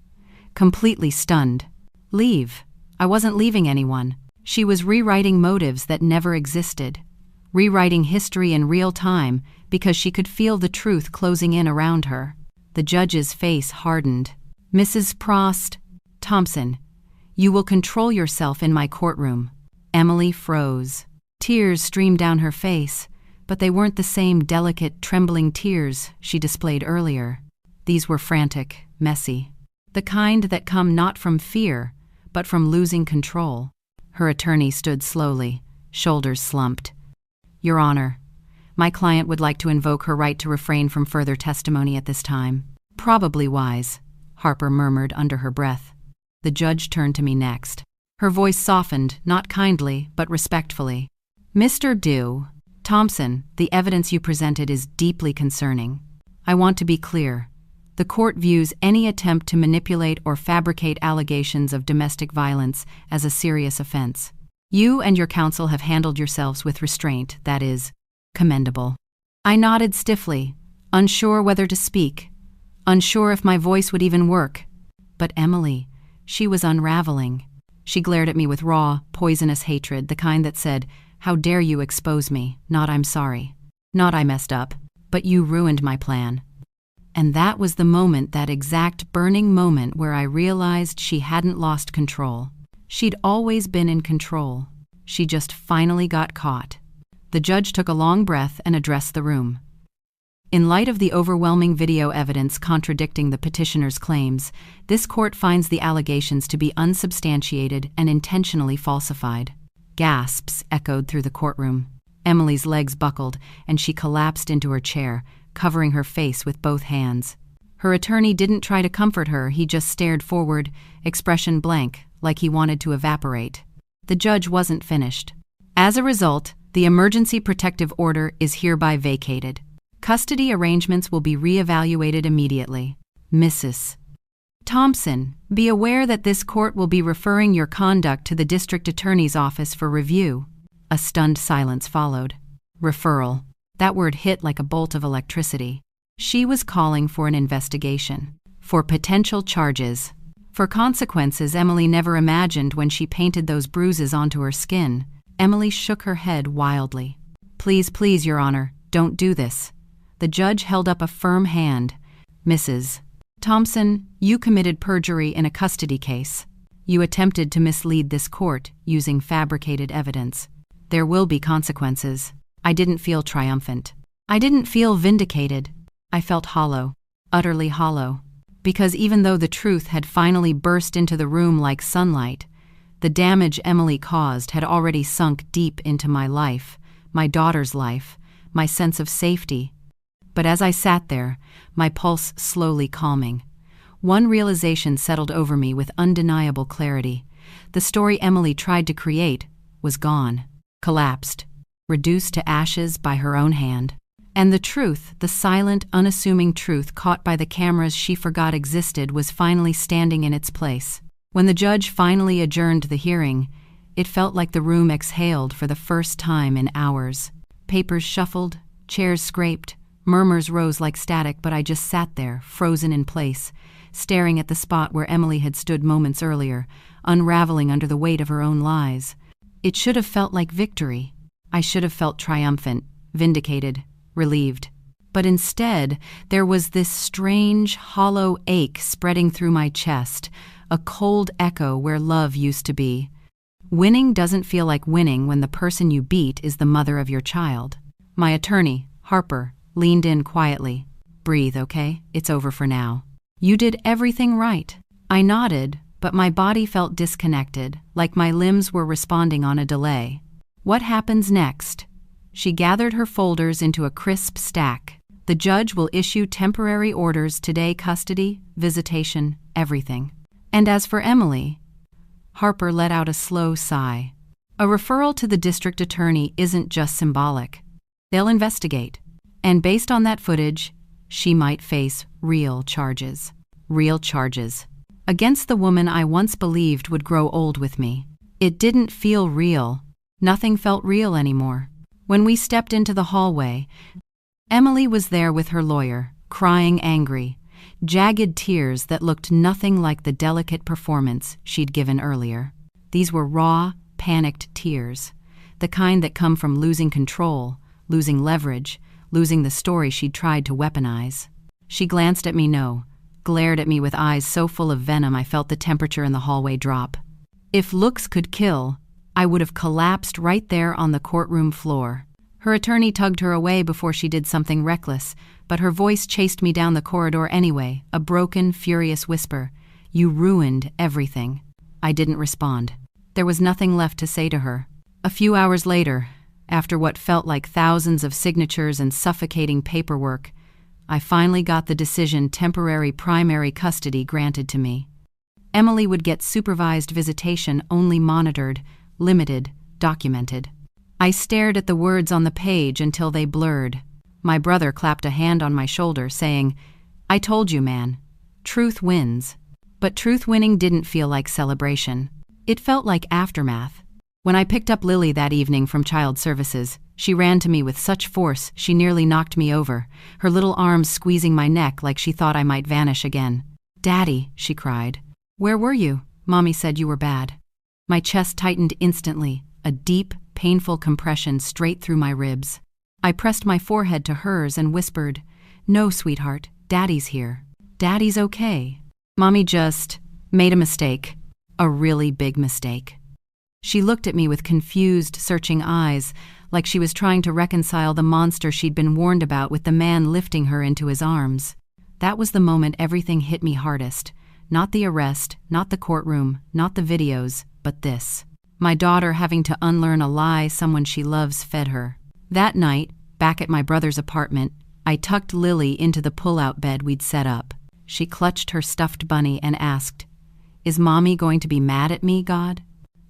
completely stunned. Leave? I wasn't leaving anyone. She was rewriting motives that never existed, rewriting history in real time because she could feel the truth closing in around her. The judge's face hardened. Mrs. Prost, Thompson, you will control yourself in my courtroom. Emily froze. Tears streamed down her face, but they weren't the same delicate, trembling tears she displayed earlier. These were frantic, messy, the kind that come not from fear, but from losing control. Her attorney stood slowly, shoulders slumped. Your Honor, my client would like to invoke her right to refrain from further testimony at this time. Probably wise, Harper murmured under her breath. The judge turned to me next. Her voice softened, not kindly, but respectfully. Mr. Thompson, the evidence you presented is deeply concerning. I want to be clear. The court views any attempt to manipulate or fabricate allegations of domestic violence as a serious offense. You and your counsel have handled yourselves with restraint, that is, commendable. I nodded stiffly, unsure whether to speak, unsure if my voice would even work. But Emily, she was unraveling. She glared at me with raw, poisonous hatred, the kind that said, how dare you expose me, not I'm sorry. Not I messed up, but you ruined my plan. And that was the moment, that exact burning moment where I realized she hadn't lost control. She'd always been in control. She just finally got caught. The judge took a long breath and addressed the room. In light of the overwhelming video evidence contradicting the petitioner's claims, this court finds the allegations to be unsubstantiated and intentionally falsified. Gasps echoed through the courtroom. Emily's legs buckled, and she collapsed into her chair, covering her face with both hands. Her attorney didn't try to comfort her, he just stared forward, expression blank, like he wanted to evaporate. The judge wasn't finished. As a result, the emergency protective order is hereby vacated. Custody arrangements will be re-evaluated immediately. Mrs. Thompson, be aware that this court will be referring your conduct to the district attorney's office for review. A stunned silence followed. Referral. That word hit like a bolt of electricity. She was calling for an investigation. For potential charges. For consequences Emily never imagined when she painted those bruises onto her skin. Emily shook her head wildly. Please, please, Your Honor, don't do this. The judge held up a firm hand. Mrs. Thompson, you committed perjury in a custody case. You attempted to mislead this court using fabricated evidence. There will be consequences. I didn't feel triumphant. I didn't feel vindicated. I felt hollow, utterly hollow. Because even though the truth had finally burst into the room like sunlight, the damage Emily caused had already sunk deep into my life, my daughter's life, my sense of safety. But as I sat there, my pulse slowly calming, one realization settled over me with undeniable clarity. The story Emily tried to create was gone, collapsed, reduced to ashes by her own hand. And the truth, the silent, unassuming truth caught by the cameras she forgot existed, was finally standing in its place. When the judge finally adjourned the hearing, it felt like the room exhaled for the first time in hours. Papers shuffled, chairs scraped, murmurs rose like static, but I just sat there, frozen in place, staring at the spot where Emily had stood moments earlier, unraveling under the weight of her own lies. It should have felt like victory. I should have felt triumphant, vindicated, relieved. But instead, there was this strange, hollow ache spreading through my chest, a cold echo where love used to be. Winning doesn't feel like winning when the person you beat is the mother of your child. My attorney, Harper, leaned in quietly. Breathe, okay? It's over for now. You did everything right. I nodded, but my body felt disconnected, like my limbs were responding on a delay. What happens next? She gathered her folders into a crisp stack. The judge will issue temporary orders today: custody, visitation, everything. And as for Emily, Harper let out a slow sigh. A referral to the district attorney isn't just symbolic. They'll investigate. And based on that footage, she might face real charges. Real charges. Against the woman I once believed would grow old with me. It didn't feel real. Nothing felt real anymore. When we stepped into the hallway, Emily was there with her lawyer, crying angry, jagged tears that looked nothing like the delicate performance she'd given earlier. These were raw, panicked tears, the kind that come from losing control, losing leverage, losing the story she'd tried to weaponize. She glanced at me, glared at me with eyes so full of venom I felt the temperature in the hallway drop. If looks could kill, I would have collapsed right there on the courtroom floor. Her attorney tugged her away before she did something reckless, but her voice chased me down the corridor anyway, a broken, furious whisper. You ruined everything. I didn't respond. There was nothing left to say to her. A few hours later, after what felt like thousands of signatures and suffocating paperwork, I finally got the decision: temporary primary custody granted to me. Emily would get supervised visitation, only monitored, limited, documented. I stared at the words on the page until they blurred. My brother clapped a hand on my shoulder, saying, I told you, man. Truth wins. But truth winning didn't feel like celebration. It felt like aftermath. When I picked up Lily that evening from Child Services, she ran to me with such force she nearly knocked me over, her little arms squeezing my neck like she thought I might vanish again. Daddy, she cried. Where were you? Mommy said you were bad. My chest tightened instantly, a deep, painful compression straight through my ribs. I pressed my forehead to hers and whispered, No, sweetheart, Daddy's here. Daddy's okay. Mommy just made a mistake. A really big mistake. She looked at me with confused, searching eyes, like she was trying to reconcile the monster she'd been warned about with the man lifting her into his arms. That was the moment everything hit me hardest. Not the arrest, not the courtroom, not the videos, but this. My daughter having to unlearn a lie someone she loves fed her. That night, back at my brother's apartment, I tucked Lily into the pull-out bed we'd set up. She clutched her stuffed bunny and asked, Is Mommy going to be mad at me, God?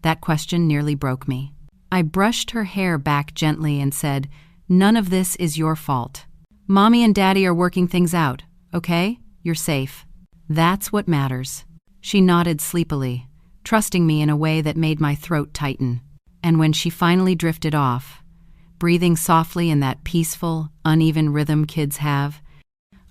That question nearly broke me. I brushed her hair back gently and said, None of this is your fault. Mommy and Daddy are working things out, okay? You're safe. That's what matters. She nodded sleepily, trusting me in a way that made my throat tighten. And when she finally drifted off, breathing softly in that peaceful, uneven rhythm kids have,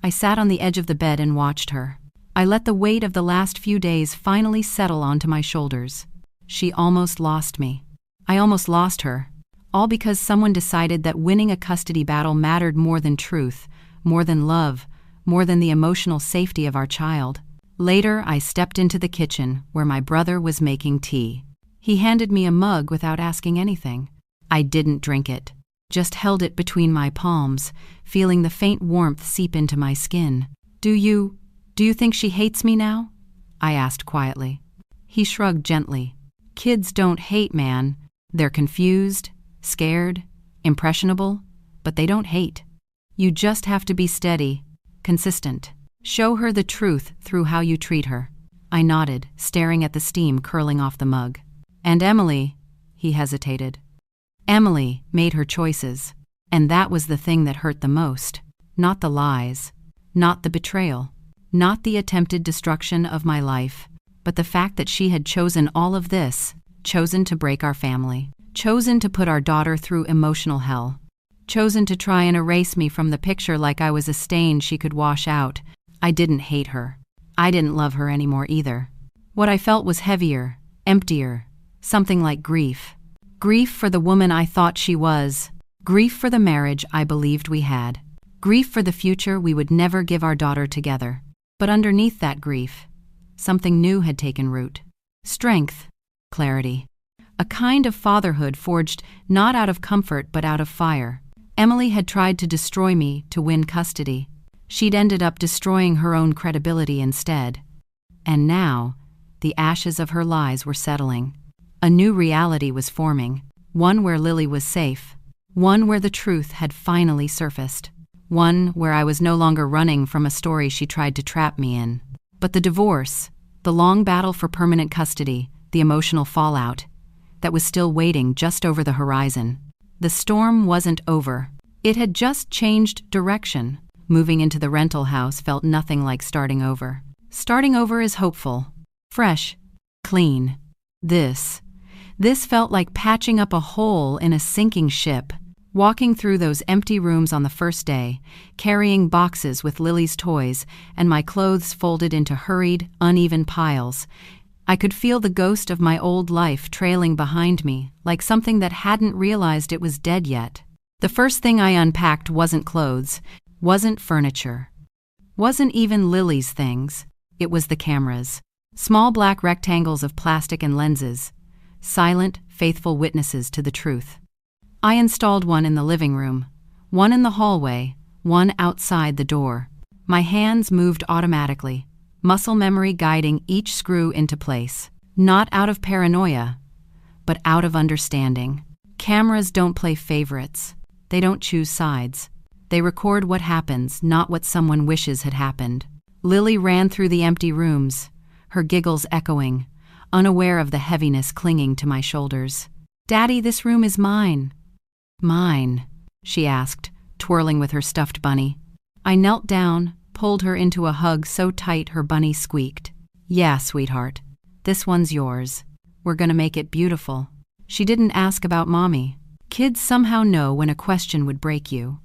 I sat on the edge of the bed and watched her. I let the weight of the last few days finally settle onto my shoulders. She almost lost me. I almost lost her. All because someone decided that winning a custody battle mattered more than truth, more than love, more than the emotional safety of our child. Later, I stepped into the kitchen where my brother was making tea. He handed me a mug without asking anything. I didn't drink it, just held it between my palms, feeling the faint warmth seep into my skin. Do you think she hates me now? I asked quietly. He shrugged gently. Kids don't hate, man. They're confused, scared, impressionable, but they don't hate. You just have to be steady, consistent. Show her the truth through how you treat her. I nodded, staring at the steam curling off the mug. And Emily, he hesitated. Emily made her choices, and that was the thing that hurt the most. Not the lies, not the betrayal, not the attempted destruction of my life, but the fact that she had chosen all of this, chosen to break our family, chosen to put our daughter through emotional hell, chosen to try and erase me from the picture like I was a stain she could wash out. I didn't hate her. I didn't love her anymore either. What I felt was heavier, emptier, something like grief. Grief for the woman I thought she was. Grief for the marriage I believed we had. Grief for the future we would never give our daughter together. But underneath that grief, something new had taken root. Strength, clarity. A kind of fatherhood forged not out of comfort but out of fire. Emily had tried to destroy me to win custody. She'd ended up destroying her own credibility instead. And now, the ashes of her lies were settling. A new reality was forming, one where Lily was safe, one where the truth had finally surfaced, one where I was no longer running from a story she tried to trap me in. But the divorce, the long battle for permanent custody, the emotional fallout, that was still waiting just over the horizon. The storm wasn't over. It had just changed direction. Moving into the rental house felt nothing like starting over. Starting over is hopeful, fresh, clean. This felt like patching up a hole in a sinking ship. Walking through those empty rooms on the first day, carrying boxes with Lily's toys and my clothes folded into hurried, uneven piles, I could feel the ghost of my old life trailing behind me, like something that hadn't realized it was dead yet. The first thing I unpacked wasn't clothes, wasn't furniture, wasn't even Lily's things. It was the cameras. Small black rectangles of plastic and lenses, silent, faithful witnesses to the truth. I installed one in the living room, one in the hallway, one outside the door. My hands moved automatically, muscle memory guiding each screw into place. Not out of paranoia, but out of understanding. Cameras don't play favorites. They don't choose sides. They record what happens, not what someone wishes had happened. Lily ran through the empty rooms, her giggles echoing, unaware of the heaviness clinging to my shoulders. "Daddy, this room is mine." "Mine?" she asked, twirling with her stuffed bunny. I knelt down, pulled her into a hug so tight her bunny squeaked. "Yeah, sweetheart. This one's yours. We're gonna make it beautiful." She didn't ask about Mommy. Kids somehow know when a question would break you.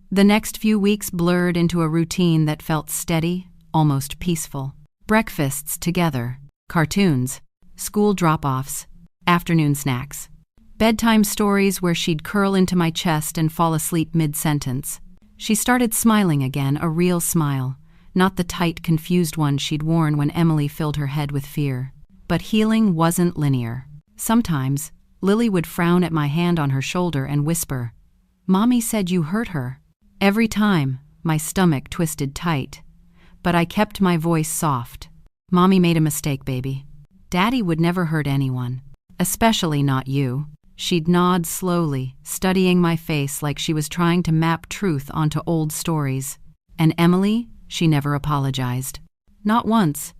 The next few weeks blurred into a routine that felt steady, almost peaceful. Breakfasts together, cartoons, school drop-offs, afternoon snacks. Bedtime stories where she'd curl into my chest and fall asleep mid-sentence. She started smiling again, a real smile, not the tight, confused one she'd worn when Emily filled her head with fear. But healing wasn't linear. Sometimes, Lily would frown at my hand on her shoulder and whisper, "Mommy said you hurt her." Every time, my stomach twisted tight. But I kept my voice soft. "Mommy made a mistake, baby. Daddy would never hurt anyone. Especially not you." She'd nod slowly, studying my face like she was trying to map truth onto old stories. And Emily, she never apologized. Not once.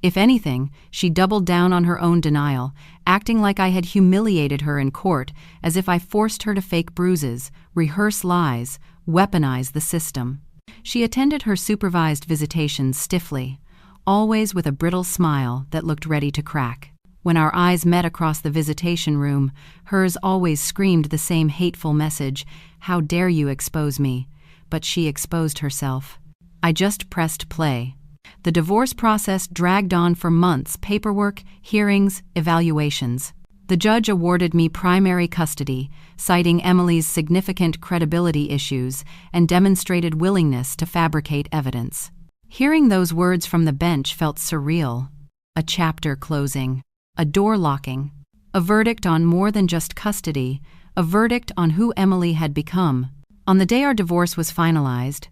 If anything, she doubled down on her own denial, acting like I had humiliated her in court, as if I forced her to fake bruises, rehearse lies, weaponize the system. She attended her supervised visitations stiffly, always with a brittle smile that looked ready to crack. When our eyes met across the visitation room, hers always screamed the same hateful message, "How dare you expose me?" But she exposed herself. I just pressed play. The divorce process dragged on for months, paperwork, hearings, evaluations. The judge awarded me primary custody, citing Emily's significant credibility issues and demonstrated willingness to fabricate evidence. Hearing those words from the bench felt surreal. A chapter closing. A door locking, a verdict on more than just custody, a verdict on who Emily had become. On the day our divorce was finalized,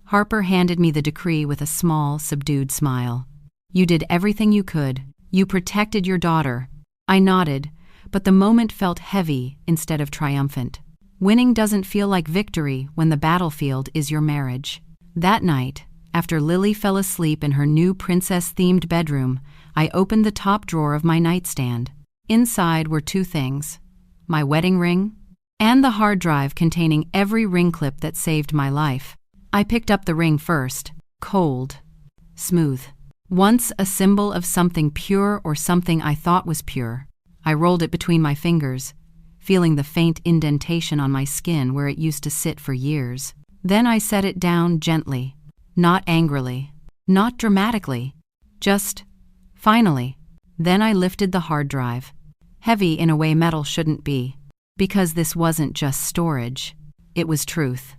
Harper handed me the decree with a small, subdued smile. "You did everything you could. You protected your daughter." I nodded, but the moment felt heavy instead of triumphant. Winning doesn't feel like victory when the battlefield is your marriage. That night, after Lily fell asleep in her new princess-themed bedroom, I opened the top drawer of my nightstand. Inside were two things: my wedding ring and the hard drive containing every ring clip that saved my life. I picked up the ring first, cold, smooth. Once a symbol of something pure or something I thought was pure. I rolled it between my fingers, feeling the faint indentation on my skin where it used to sit for years. Then I set it down gently, not angrily, not dramatically, just finally. Then I lifted the hard drive, heavy in a way metal shouldn't be, because this wasn't just storage. It was truth.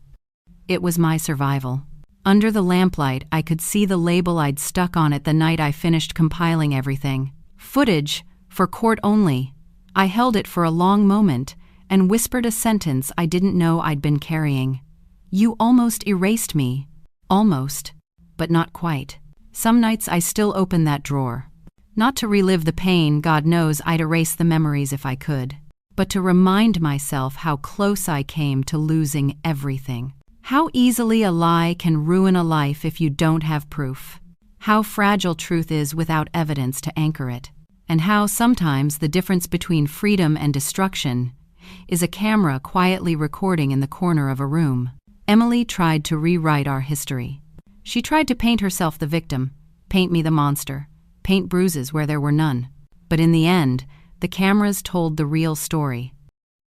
It was my survival. Under the lamplight, I could see the label I'd stuck on it the night I finished compiling everything. Footage, for court only. I held it for a long moment, and whispered a sentence I didn't know I'd been carrying. "You almost erased me." Almost, but not quite. Some nights I still open that drawer. Not to relive the pain, God knows I'd erase the memories if I could, but to remind myself how close I came to losing everything. How easily a lie can ruin a life if you don't have proof. How fragile truth is without evidence to anchor it. And how sometimes the difference between freedom and destruction is a camera quietly recording in the corner of a room. Emily tried to rewrite our history. She tried to paint herself the victim, paint me the monster, paint bruises where there were none. But in the end, the cameras told the real story.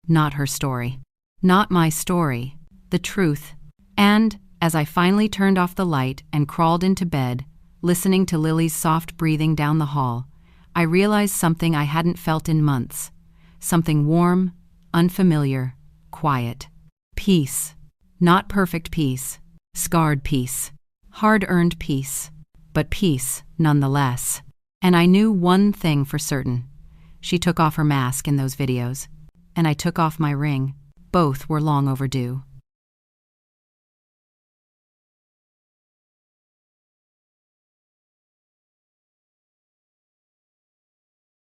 Not her story. Not my story. The truth. And, as I finally turned off the light and crawled into bed, listening to Lily's soft breathing down the hall, I realized something I hadn't felt in months. Something warm, unfamiliar, quiet. Peace. Not perfect peace. Scarred peace. Hard-earned peace. But peace, nonetheless. And I knew one thing for certain. She took off her mask in those videos, and I took off my ring. Both were long overdue.